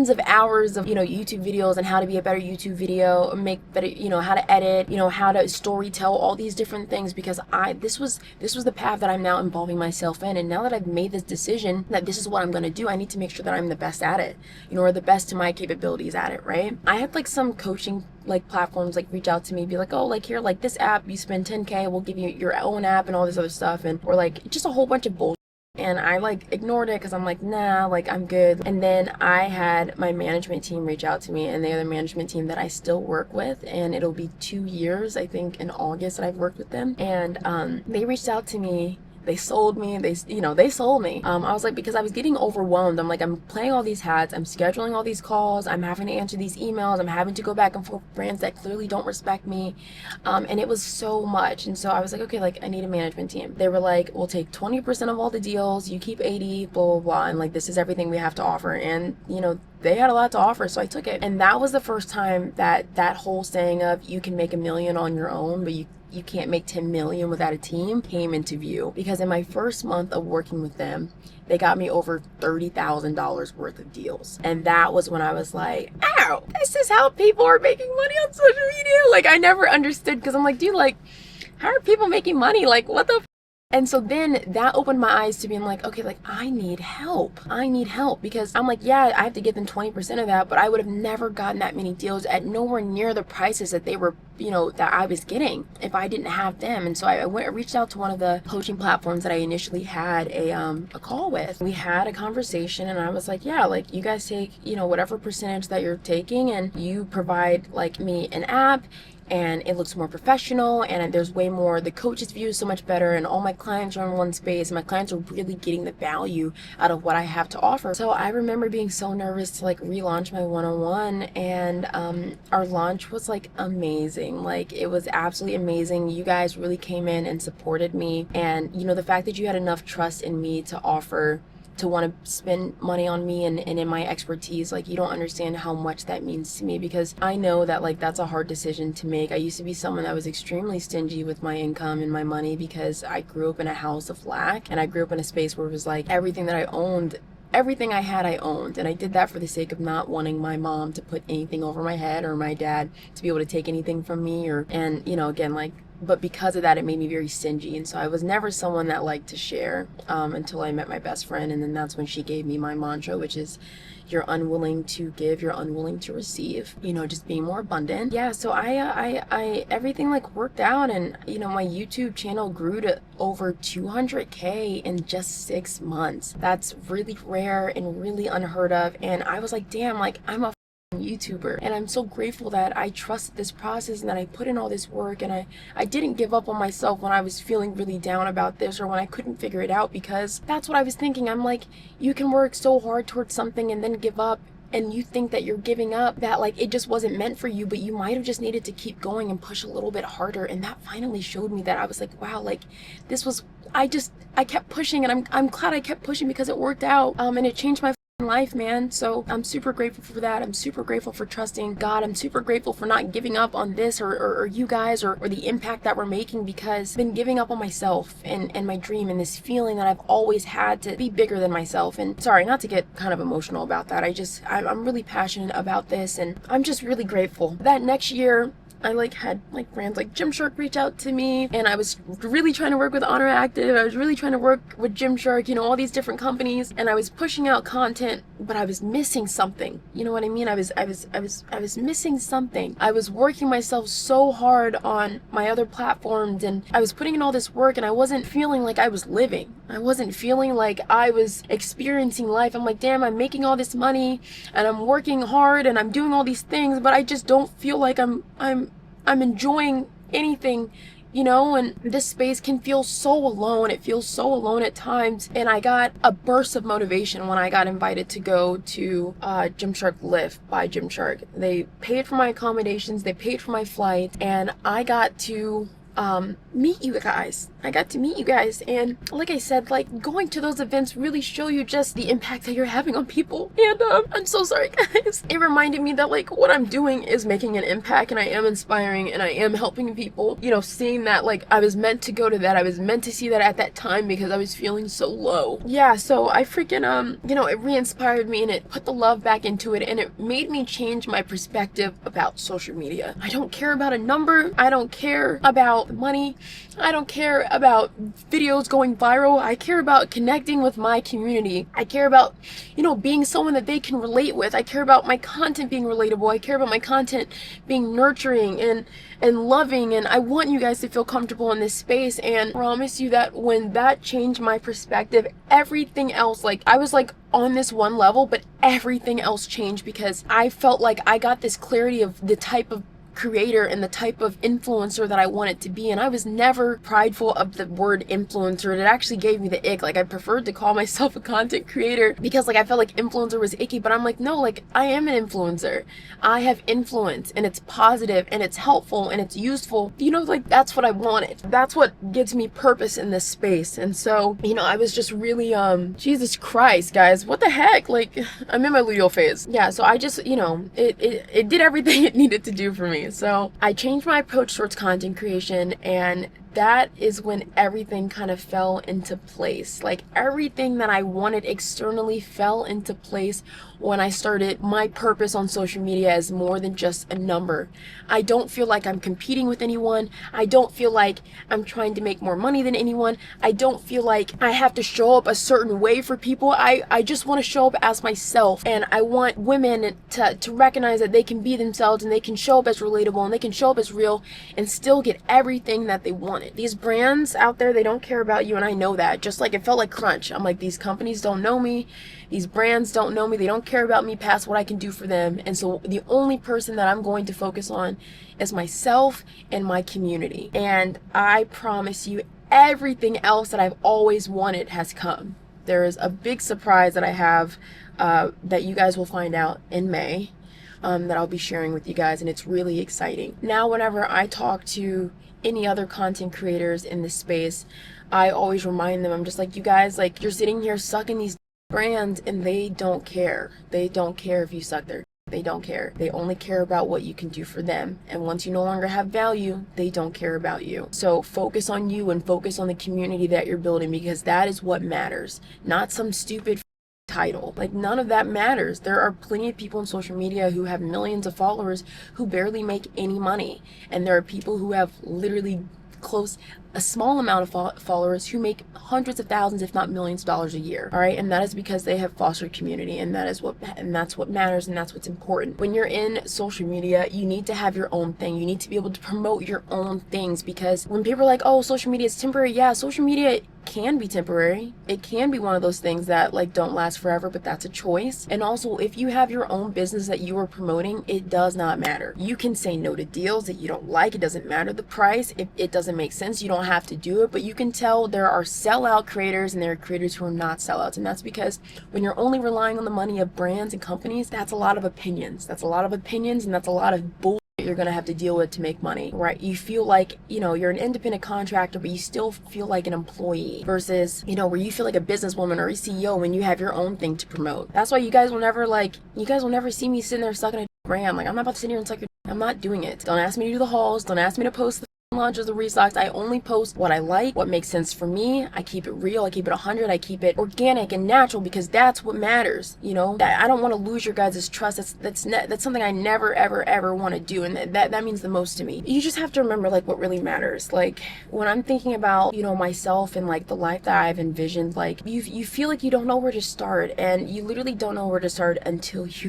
A: of hours of, you know, YouTube videos and how to be a better YouTube video, make better, you know, how to edit, you know, how to story tell, all these different things, because this was the path that I'm now involving myself in. And now that I've made this decision that this is what I'm going to do, I need to make sure that I'm the best at it, you know, or the best to my capabilities at it, right? I had like some coaching like platforms like reach out to me, be like, oh, like here, like this app, you spend 10K, we'll give you your own app and all this other stuff, and or like just a whole bunch of bullshit. And I like ignored it because I'm like, nah, like I'm good. And then I had my management team reach out to me, and they are the management team that I still work with, and it'll be 2 years, I think, in August that I've worked with them. And they reached out to me. They sold me. They sold me. I was like, because I was getting overwhelmed. I'm like, I'm playing all these hats. I'm scheduling all these calls. I'm having to answer these emails. I'm having to go back and forth with brands that clearly don't respect me. And it was so much. And so I was like, okay, like I need a management team. They were like, we'll take 20% of all the deals. You keep 80, blah, blah, blah. And like, this is everything we have to offer. And, you know, they had a lot to offer, so I took it. And that was the first time that whole saying of you can make $1 million on your own, but you can't make 10 million without a team came into view. Because in my first month of working with them, they got me over $30,000 worth of deals. And that was when I was like, ow, this is how people are making money on social media. Like I never understood, because I'm like, dude, like how are people making money? Like what the And so then that opened my eyes to being like, okay, like I need help. Because I'm like, yeah, I have to give them 20% of that, but I would have never gotten that many deals at nowhere near the prices that they were, you know, that I was getting if I didn't have them. And so I reached out to one of the coaching platforms that I initially had a call with. We had a conversation, and I was like, yeah, like you guys take, you know, whatever percentage that you're taking, and you provide like me an app, and it looks more professional, and there's way more, the coach's view is so much better, and all my clients are in one space, and my clients are really getting the value out of what I have to offer. So I remember being so nervous to like relaunch my one-on-one, and our launch was like amazing. Like it was absolutely amazing. You guys really came in and supported me, and you know, the fact that you had enough trust in me to offer to want to spend money on me and in my expertise, like you don't understand how much that means to me, because I know that like that's a hard decision to make. I used to be someone that was extremely stingy with my income and my money, because I grew up in a house of lack, and I grew up in a space where it was like everything that I owned, everything I had, I owned. And I did that for the sake of not wanting my mom to put anything over my head, or my dad to be able to take anything from me, and you know, again, like, but because of that, it made me very stingy. And so I was never someone that liked to share until I met my best friend. And then that's when she gave me my mantra, which is, you're unwilling to give, you're unwilling to receive, you know, just being more abundant. Yeah, so I everything like worked out, and you know, my YouTube channel grew to over 200K in just 6 months. That's really rare and really unheard of. And I was like, damn, like I'm a YouTuber, and I'm so grateful that I trusted this process, and that I put in all this work, and I didn't give up on myself when I was feeling really down about this, or when I couldn't figure it out, because that's what I was thinking. I'm like, you can work so hard towards something and then give up and you think that you're giving up, that like it just wasn't meant for you, but you might have just needed to keep going and push a little bit harder. And that finally showed me that I was like, wow, like this was, I kept pushing, and I'm glad I kept pushing because it worked out, and it changed my life, man. So I'm super grateful for that. I'm super grateful for trusting God. I'm super grateful for not giving up on this or you guys or the impact that we're making, because I've been giving up on myself and my dream and this feeling that I've always had to be bigger than myself. And sorry, not to get kind of emotional about that. I'm really passionate about this, and I'm just really grateful that next year I had brands like Gymshark reach out to me, and I was really trying to work with Oner. I was really trying to work with Gymshark, all these different companies, and I was pushing out content, but I was missing something. You know what I mean? I was missing something. I was working myself so hard on my other platforms, and I was putting in all this work, and I wasn't feeling like I was living. I wasn't feeling like I was experiencing life. I'm like, damn, I'm making all this money and I'm working hard and I'm doing all these things, but I just don't feel like I'm enjoying anything, and this space can feel so alone. It feels so alone at times. And I got a burst of motivation when I got invited to go to Gymshark Lift by Gymshark. They paid for my accommodations, they paid for my flight, and I got to meet you guys. And like I said, going to those events really show you just the impact that you're having on people. And I'm so sorry, guys. It reminded me that what I'm doing is making an impact, and I am inspiring, and I am helping people. Seeing that I was meant to go to that. I was meant to see that at that time because I was feeling so low. Yeah, so I freaking it re-inspired me, and it put the love back into it, and it made me change my perspective about social media. I don't care about a number. I don't care about money. I don't care about videos going viral. I care about connecting with my community. I care about, being someone that they can relate with. I care about my content being relatable. I care about my content being nurturing and loving. And I want you guys to feel comfortable in this space. And I promise you that when that changed my perspective, everything else, I was on this one level, but everything else changed because I felt like I got this clarity of the type of creator and the type of influencer that I wanted to be. And I was never prideful of the word influencer. It actually gave me the ick. I preferred to call myself a content creator because I felt like influencer was icky, but I'm no, I am an influencer. I have influence, and it's positive, and it's helpful, and it's useful. That's what I wanted. That's what gives me purpose in this space. And so, I was just really, Jesus Christ, guys, what the heck? I'm in my Leo phase. Yeah, so I just, it did everything it needed to do for me. So I changed my approach towards content creation, and that is when everything kind of fell into place. Everything that I wanted externally fell into place when I started my purpose on social media as more than just a number. I don't feel like I'm competing with anyone. I don't feel like I'm trying to make more money than anyone. I don't feel like I have to show up a certain way for people. I just want to show up as myself, and I want women to recognize that they can be themselves, and they can show up as relatable, and they can show up as real, and still get everything that they wanted. These brands out there, they don't care about you, and I know that. Just it felt like crunch. I'm these companies don't know me. These brands don't know me. They don't care about me past what I can do for them. And so the only person that I'm going to focus on is myself and my community. And I promise you, everything else that I've always wanted has come. There is a big surprise that I have that you guys will find out in May, that I'll be sharing with you guys, and it's really exciting. Now, whenever I talk to any other content creators in this space, I always remind them, I'm just you guys, you're sitting here sucking these brands, and they don't care. They don't care if you suck their. They don't care. They only care about what you can do for them. And once you no longer have value, they don't care about you. So focus on you and focus on the community that you're building, because that is what matters. Not some stupid title. None of that matters. There are plenty of people on social media who have millions of followers who barely make any money. And there are people who have literally a small amount of followers who make hundreds of thousands, if not millions of dollars a year. All right. And that is because they have fostered community, and that's what matters, and that's what's important. When you're in social media, you need to have your own thing. You need to be able to promote your own things, because when people are like, oh, social media is temporary, yeah, social media can be temporary. It can be one of those things that like don't last forever, but that's a choice. And also, if you have your own business that you are promoting, it does not matter. You can say no to deals that you don't like. It doesn't matter the price. If it doesn't make sense, you don't have to do it. But you can tell there are sellout creators and there are creators who are not sellouts. And that's because when you're only relying on the money of brands and companies, that's a lot of opinions. That's a lot of opinions, and that's a lot of bull you're gonna have to deal with to make money, right? You feel like, you know, you're an independent contractor, but you still feel like an employee, versus, you know, where you feel like a businesswoman or a CEO when you have your own thing to promote. That's why you guys will never see me sitting there sucking a brand. Like, I'm not about to sit here and suck your, I'm not doing it. Don't ask me to do the hauls. Don't ask me to post the launches, the restocks. I only post what I like, what makes sense for me. I keep it real. I keep it 100. I keep it organic and natural, because that's what matters. You know, I don't want to lose your guys' trust. That's something I never ever want to do, and that means the most to me. You just have to remember like what really matters. Like when I'm thinking about, you know, myself and like the life that I've envisioned, like you feel like you don't know where to start, and you literally don't know where to start until you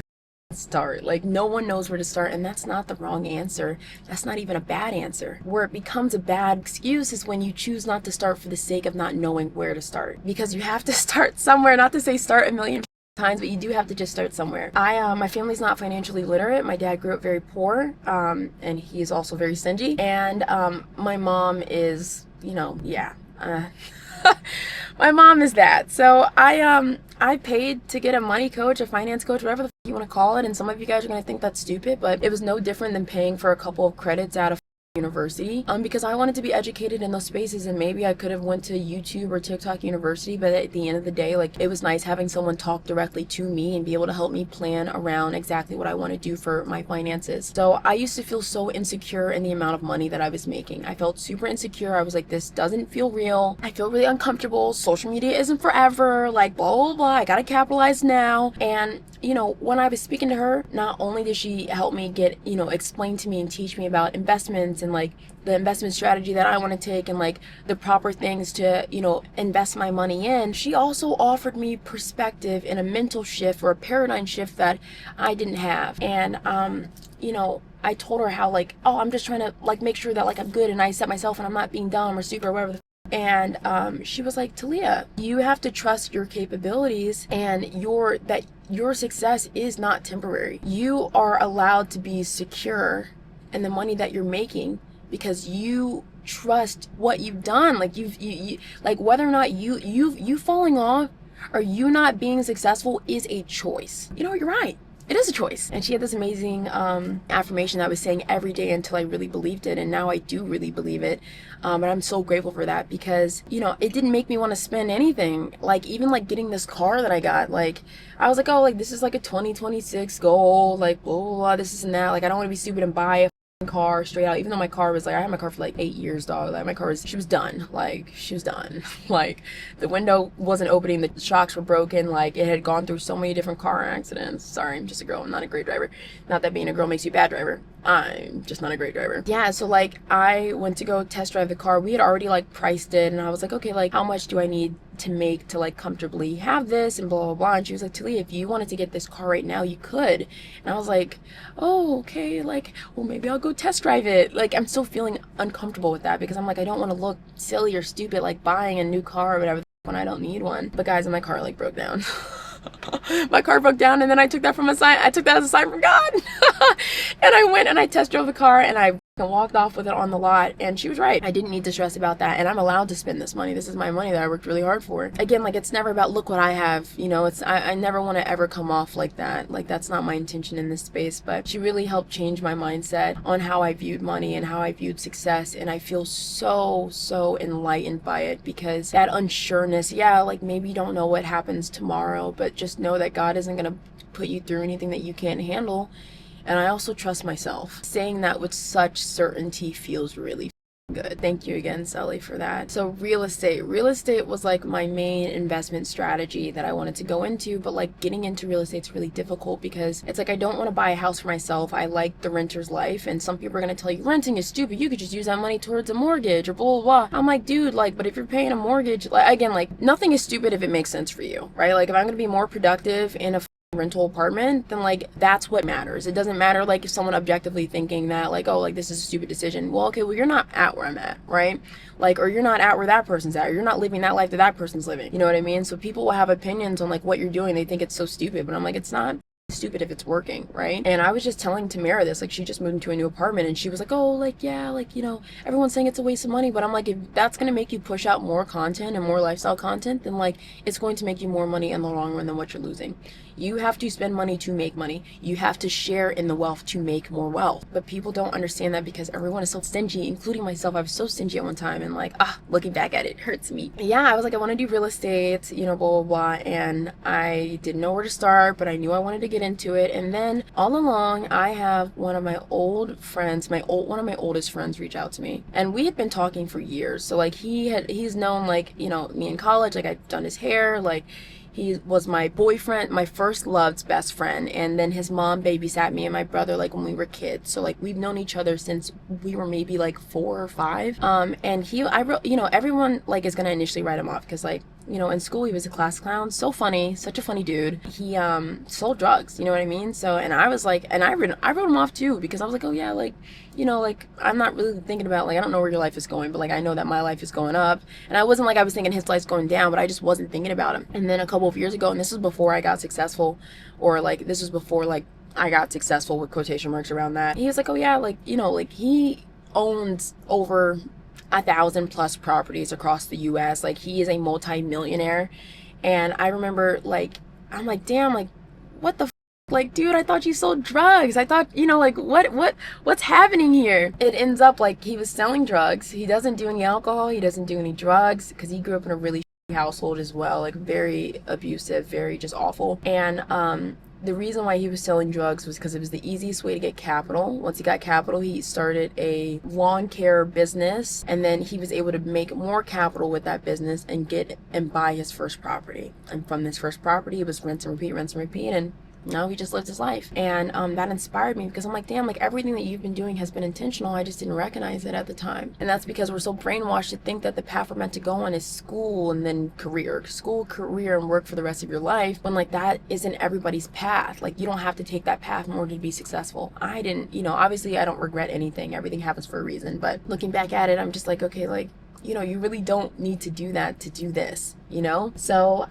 A: start. Like no one knows where to start, and that's not the wrong answer. That's not even a bad answer. Where it becomes a bad excuse is when you choose not to start for the sake of not knowing where to start, because you have to start somewhere. Not to say start a million times, but you do have to just start somewhere. My family's not financially literate. My dad grew up very poor, and he is also very stingy, and my mom is, you know, yeah, my mom is that. So I paid to get a money coach, a finance coach, whatever the f you want to call it. And some of you guys are going to think that's stupid, but it was no different than paying for a couple of credits at a university, because I wanted to be educated in those spaces. And maybe I could have went to YouTube or TikTok University, but at the end of the day, like, it was nice having someone talk directly to me and be able to help me plan around exactly what I want to do for my finances. So I used to feel so insecure in the amount of money that I was making. I felt super insecure. I was like, this doesn't feel real. I feel really uncomfortable. Social media isn't forever. Like, blah blah blah. I gotta capitalize now. And you know, when I was speaking to her, not only did she help me get, you know, explain to me and teach me about investments and like the investment strategy that I want to take and like the proper things to, you know, invest my money in, she also offered me perspective and a mental shift or a paradigm shift that I didn't have. And you know, I told her how like, oh, I'm just trying to like make sure that like I'm good and I set myself and I'm not being dumb or stupid or whatever. And she was like, Taliyah, you have to trust your capabilities and your success is not temporary. You are allowed to be secure in the money that you're making because you trust what you've done. Like you like whether or not you falling off or you not being successful is a choice. You know, you're right. It is a choice. And she had this amazing affirmation that I was saying every day until I really believed it. And now I do really believe it. And I'm so grateful for that because, you know, it didn't make me want to spend anything. Like even like getting this car that I got, like I was like, oh, like this is like a 2026 goal, like blah, blah, blah, this and that. Like I don't want to be stupid and buy a car straight out, even though my car was like, I had my car for like 8 years, dog. Like my car was, she was done. Like she was done. Like the window wasn't opening, the shocks were broken, like it had gone through so many different car accidents. Sorry, I'm just a girl, I'm not a great driver. Not that being a girl makes you a bad driver, I'm just not a great driver. Yeah, so like I went to go test drive the car. We had already like priced it and I was like, okay, like how much do I need to make to like comfortably have this and blah blah blah. And she was like, Taliyah, if you wanted to get this car right now, you could. And I was like, oh, okay, like, well, maybe I'll go test drive it. Like I'm still feeling uncomfortable with that because I'm like, I don't want to look silly or stupid like buying a new car or whatever when I don't need one. But guys, my car like broke down. My car broke down, and then I took that as a sign from God. And I went and I test drove the car and I walked off with it on the lot, and she was right. I didn't need to stress about that, and I'm allowed to spend this money. This is my money that I worked really hard for. Again, like it's never about look what I have, you know. It's I never want to ever come off like that. Like that's not my intention in this space. But she really helped change my mindset on how I viewed money and how I viewed success, and I feel so enlightened by it because that unsureness, yeah, like maybe you don't know what happens tomorrow, but just know that God isn't gonna put you through anything that you can't handle. And I also trust myself. Saying that with such certainty feels really good. Thank you again, Sally, for that. So real estate was like my main investment strategy that I wanted to go into, but like getting into real estate's really difficult because it's like I don't want to buy a house for myself. I like the renter's life, and some people are going to tell you renting is stupid. You could just use that money towards a mortgage or blah blah blah. I'm like, dude, like, but if you're paying a mortgage, like again, like nothing is stupid if it makes sense for you, right? Like if I'm going to be more productive in a rental apartment, then like that's what matters. It doesn't matter like if someone objectively thinking that like, oh, like this is a stupid decision. Well, okay, well, you're not at where I'm at, right? Like, or you're not at where that person's at, or you're not living that life that that person's living. You know what I mean? So people will have opinions on like what you're doing. They think it's so stupid, but I'm like, it's not stupid if it's working, right? And I was just telling Tamara this, like she just moved into a new apartment and she was like, oh, like, yeah, like, you know, everyone's saying it's a waste of money, but I'm like, if that's going to make you push out more content and more lifestyle content, then like it's going to make you more money in the long run than what you're losing. You have to spend money to make money. You have to share in the wealth to make more wealth. But people don't understand that because everyone is so stingy, including myself. I was so stingy at one time, and like, looking back at it hurts me. Yeah, I was like, I want to do real estate, you know, blah, blah, blah. And I didn't know where to start, but I knew I wanted to get into it. And then all along, I have one of my old friends, one of my oldest friends reach out to me. And we had been talking for years. So like he's known like, you know, me in college, like I've done his hair, like he was my boyfriend, my first love's best friend, and then his mom babysat me and my brother like when we were kids. So like we've known each other since we were maybe like 4 or 5. And I wrote, you know, everyone like is gonna initially write him off because like, you know, in school he was a class clown, so funny, such a funny dude. He sold drugs, you know what I mean? So, and I was like, and I wrote him off too because I was like, oh yeah, like, you know, like I'm not really thinking about like, I don't know where your life is going, but like I know that my life is going up. And I wasn't like I was thinking his life's going down, but I just wasn't thinking about him. And then a couple of years ago, and this was before I got successful, or like this was before like I got successful with quotation marks around that, he was like, oh yeah, like, you know, like he owns over 1,000+ properties across the US. Like he is a multi-millionaire. And I remember like, I'm like, damn, like what the like, dude, I thought you sold drugs. I thought, you know, like what's happening here? It ends up like he was selling drugs. He doesn't do any alcohol. He doesn't do any drugs because he grew up in a really household as well, like very abusive, very just awful. And the reason why he was selling drugs was because it was the easiest way to get capital. Once he got capital, he started a lawn care business, and then he was able to make more capital with that business and get and buy his first property. And from this first property, it was rinse and repeat, and now he just lived his life. And that inspired me because I'm like, damn, like everything that you've been doing has been intentional. I just didn't recognize it at the time. And that's because we're so brainwashed to think that the path we're meant to go on is school and then career, and work for the rest of your life, when like that isn't everybody's path. Like you don't have to take that path in order to be successful. I didn't, you know, obviously I don't regret anything. Everything happens for a reason. But looking back at it, I'm just like, okay, like, you know, you really don't need to do that to do this, you know? So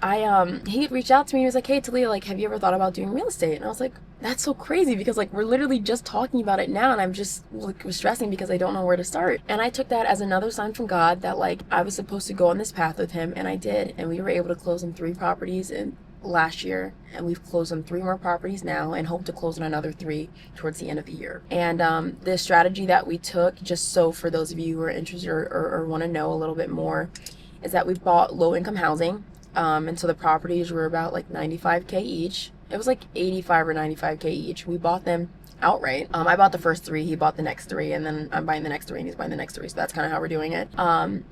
A: he reached out to me. He was like, hey, Taliyah, like, have you ever thought about doing real estate? And I was like, that's so crazy because like we're literally just talking about it now, and I'm just like stressing because I don't know where to start. And I took that as another sign from God that like I was supposed to go on this path with him, and I did. And we were able to close on 3 properties in last year, and we've closed on 3 more properties now and hope to close on another 3 towards the end of the year. And the strategy that we took, just so for those of you who are interested or want to know a little bit more, is that we bought low income housing, and so the properties were about like $95K each. It was like 85 or 95K each. We bought them outright. I bought the first 3, he bought the next 3, and then I'm buying the next 3 and he's buying the next 3. So that's kind of how we're doing it.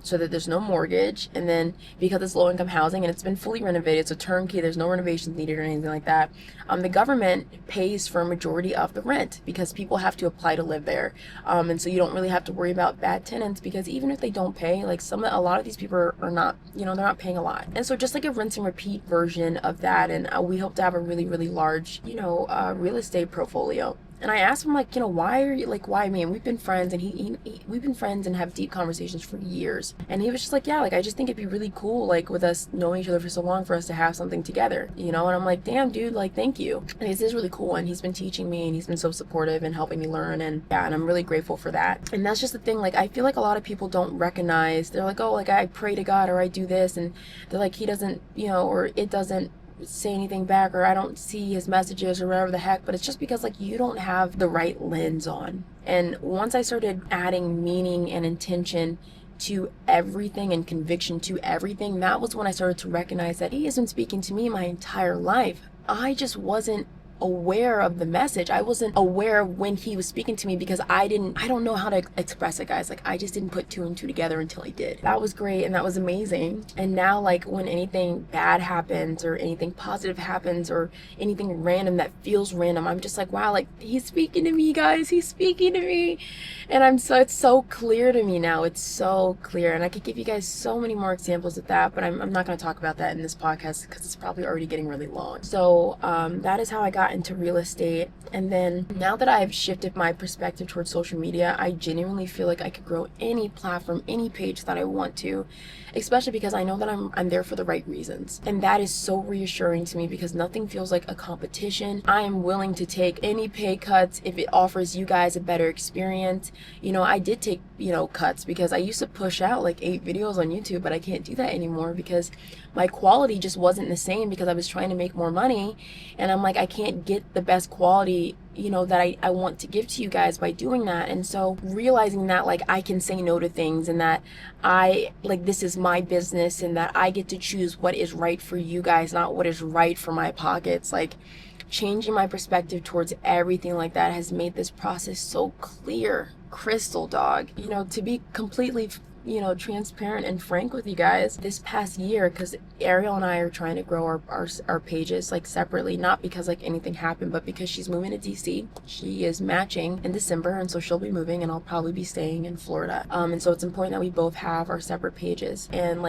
A: So that there's no mortgage, and then because it's low income housing and it's been fully renovated, so turnkey, there's no renovations needed or anything like that. The government pays for a majority of the rent because people have to apply to live there. And so you don't really have to worry about bad tenants because even if they don't pay, like a lot of these people are not, you know, they're not paying a lot. And so just like a rinse and repeat version of that. And we hope to have a really, really large, you know, real estate portfolio. And I asked him, like, you know, why me? And we've been friends, and we've been friends and have deep conversations for years. And he was just like, yeah, like, I just think it'd be really cool, like, with us knowing each other for so long, for us to have something together, you know? And I'm like, damn, dude, like, thank you. And this is really cool, and he's been teaching me, and he's been so supportive and helping me learn, and yeah, and I'm really grateful for that. And that's just the thing, like, I feel like a lot of people don't recognize, they're like, oh, like, I pray to God, or I do this, and they're like, he doesn't, you know, or it doesn't say anything back, or I don't see his messages or whatever the heck. But it's just because like you don't have the right lens on. And once I started adding meaning and intention to everything and conviction to everything, that was when I started to recognize that he has been speaking to me my entire life. I just wasn't aware of the message. I wasn't aware of when he was speaking to me because I don't know how to express it, guys. Like, I just didn't put two and two together until I did. That was great and that was amazing. And now, like, when anything bad happens or anything positive happens or anything random that feels random, I'm just like, wow, like, he's speaking to me, guys. He's speaking to me. And it's so clear to me now. It's so clear. And I could give you guys so many more examples of that, but I'm not going to talk about that in this podcast because it's probably already getting really long. So that is how I got into real estate. And then now that I've shifted my perspective towards social media, I genuinely feel like I could grow any platform, any page that I want to, especially because I know that I'm there for the right reasons. And that is so reassuring to me because nothing feels like a competition. I am willing to take any pay cuts if it offers you guys a better experience. You know, I did take, cuts because I used to push out like 8 videos on YouTube, but I can't do that anymore because my quality just wasn't the same because I was trying to make more money. And I'm like, I can't get the best quality, that I want to give to you guys by doing that. And so realizing that, like, I can say no to things and that this is my business and that I get to choose what is right for you guys, not what is right for my pockets. Like, changing my perspective towards everything like that has made this process so clear, crystal, dog. To be completely transparent and frank with you guys, this past year, because Ariel and I are trying to grow our pages like separately, not because like anything happened, but because she's moving to DC. She is matching in December, and so she'll be moving and I'll probably be staying in Florida. And so it's important that we both have our separate pages. And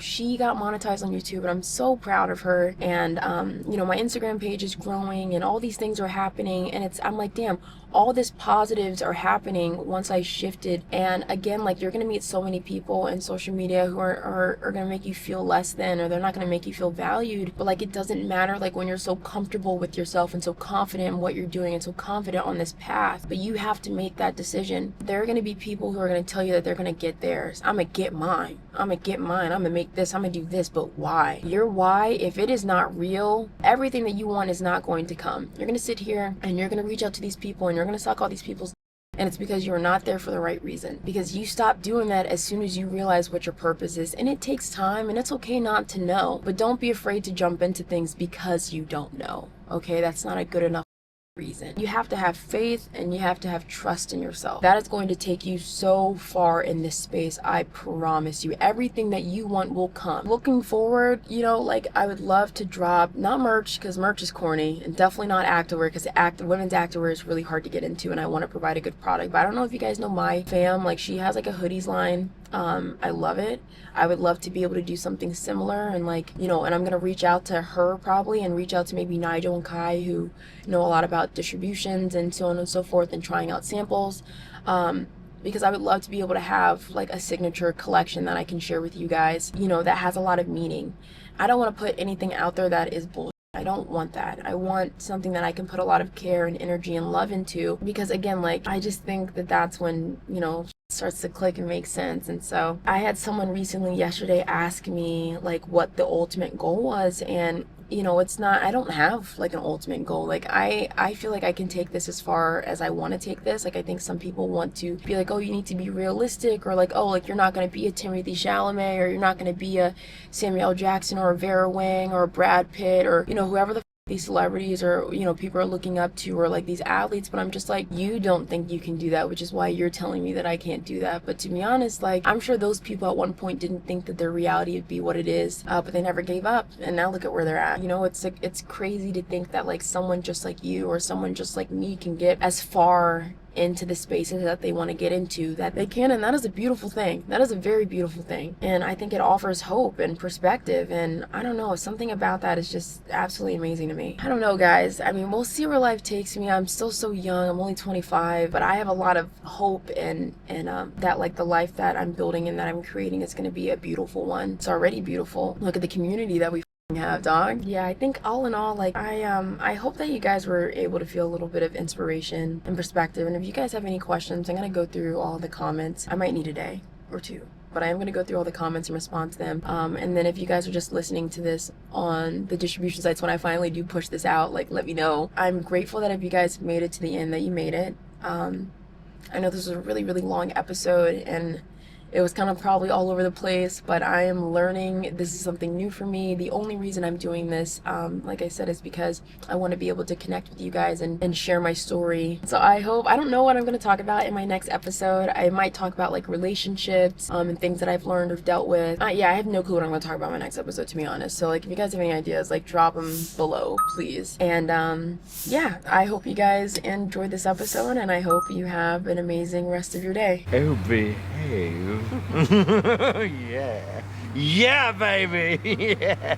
A: she got monetized on YouTube and I'm so proud of her. And my Instagram page is growing and all these things are happening, and I'm like, damn, all this positives are happening once I shifted. And again, like, you're gonna meet so many people in social media who are gonna make you feel less than, or they're not gonna make you feel valued. But like, it doesn't matter, like, when you're so comfortable with yourself and so confident in what you're doing and so confident on this path, but you have to make that decision. There are gonna be people who are gonna tell you that they're gonna get theirs. I'm gonna get mine. I'm gonna make this, I'm gonna do this. But why? Your why, if it is not real, everything that you want is not going to come. You're gonna sit here and you're gonna reach out to these people and you're gonna suck all these people's, and it's because you're not there for the right reason. Because you stop doing that as soon as you realize what your purpose is. And it takes time, and it's okay not to know. But don't be afraid to jump into things because you don't know. Okay, that's not a good enough reason. You have to have faith and you have to have trust in yourself. That is going to take you so far in this space. I promise you, everything that you want will come. Looking forward, I would love to drop, not merch, because merch is corny, and definitely not activewear, because women's activewear is really hard to get into and I want to provide a good product. But I don't know if you guys know my fam, like, she has like a hoodies line. I love it. I would love to be able to do something similar, and and I'm gonna reach out to her probably, and reach out to maybe Nigel and Kai, who know a lot about distributions and so on and so forth, and trying out samples, because I would love to be able to have like a signature collection that I can share with you guys, that has a lot of meaning. I don't want to put anything out there that is bullshit. I don't want that. I want something that I can put a lot of care and energy and love into, because again, like, I just think that that's when, starts to click and make sense. And so I had someone recently yesterday ask me like what the ultimate goal was, and it's not, I don't have like an ultimate goal. Like, I feel like I can take this as far as I want to take this. Like, I think some people want to be like, oh, you need to be realistic, or like, oh, like, you're not going to be a Timothy Chalamet, or you're not going to be a Samuel Jackson or a Vera Wang or a Brad Pitt, or whoever the these celebrities or people are looking up to, or like these athletes. But I'm just like, you don't think you can do that, which is why you're telling me that I can't do that. But to be honest, like, I'm sure those people at one point didn't think that their reality would be what it is, but they never gave up, and now look at where they're at. It's crazy to think that like someone just like you or someone just like me can get as far into the spaces that they want to get into that they can, and that is a beautiful thing. That is a very beautiful thing, and I think it offers hope and perspective, and I don't know, something about that is just absolutely amazing to me. I don't know, guys. I mean, we'll see where life takes me. I'm still so young. I'm only 25, but I have a lot of hope and that like the life that I'm building and that I'm creating is going to be a beautiful one. It's already beautiful. Look at the community that we have, dog. Yeah, I think all in all, like, I hope that you guys were able to feel a little bit of inspiration and perspective. And if you guys have any questions, I'm gonna go through all the comments. I might need a day or two, but I am gonna go through all the comments and respond to them. And then if you guys are just listening to this on the distribution sites when I finally do push this out, like, let me know. I'm grateful that if you guys made it to the end, that you made it. I know this was a really, really long episode, and It was kind of probably all over the place, but I am learning. This is something new for me. The only reason I'm doing this, like I said, is because I want to be able to connect with you guys and share my story. So I don't know what I'm going to talk about in my next episode. I might talk about like relationships and things that I've learned or dealt with. Yeah, I have no clue what I'm going to talk about in my next episode, to be honest. So like, if you guys have any ideas, like drop them below, please. And yeah, I hope you guys enjoyed this episode, and I hope you have an amazing rest of your day.
B: Oh, behave. Yeah. Yeah, baby. Yeah.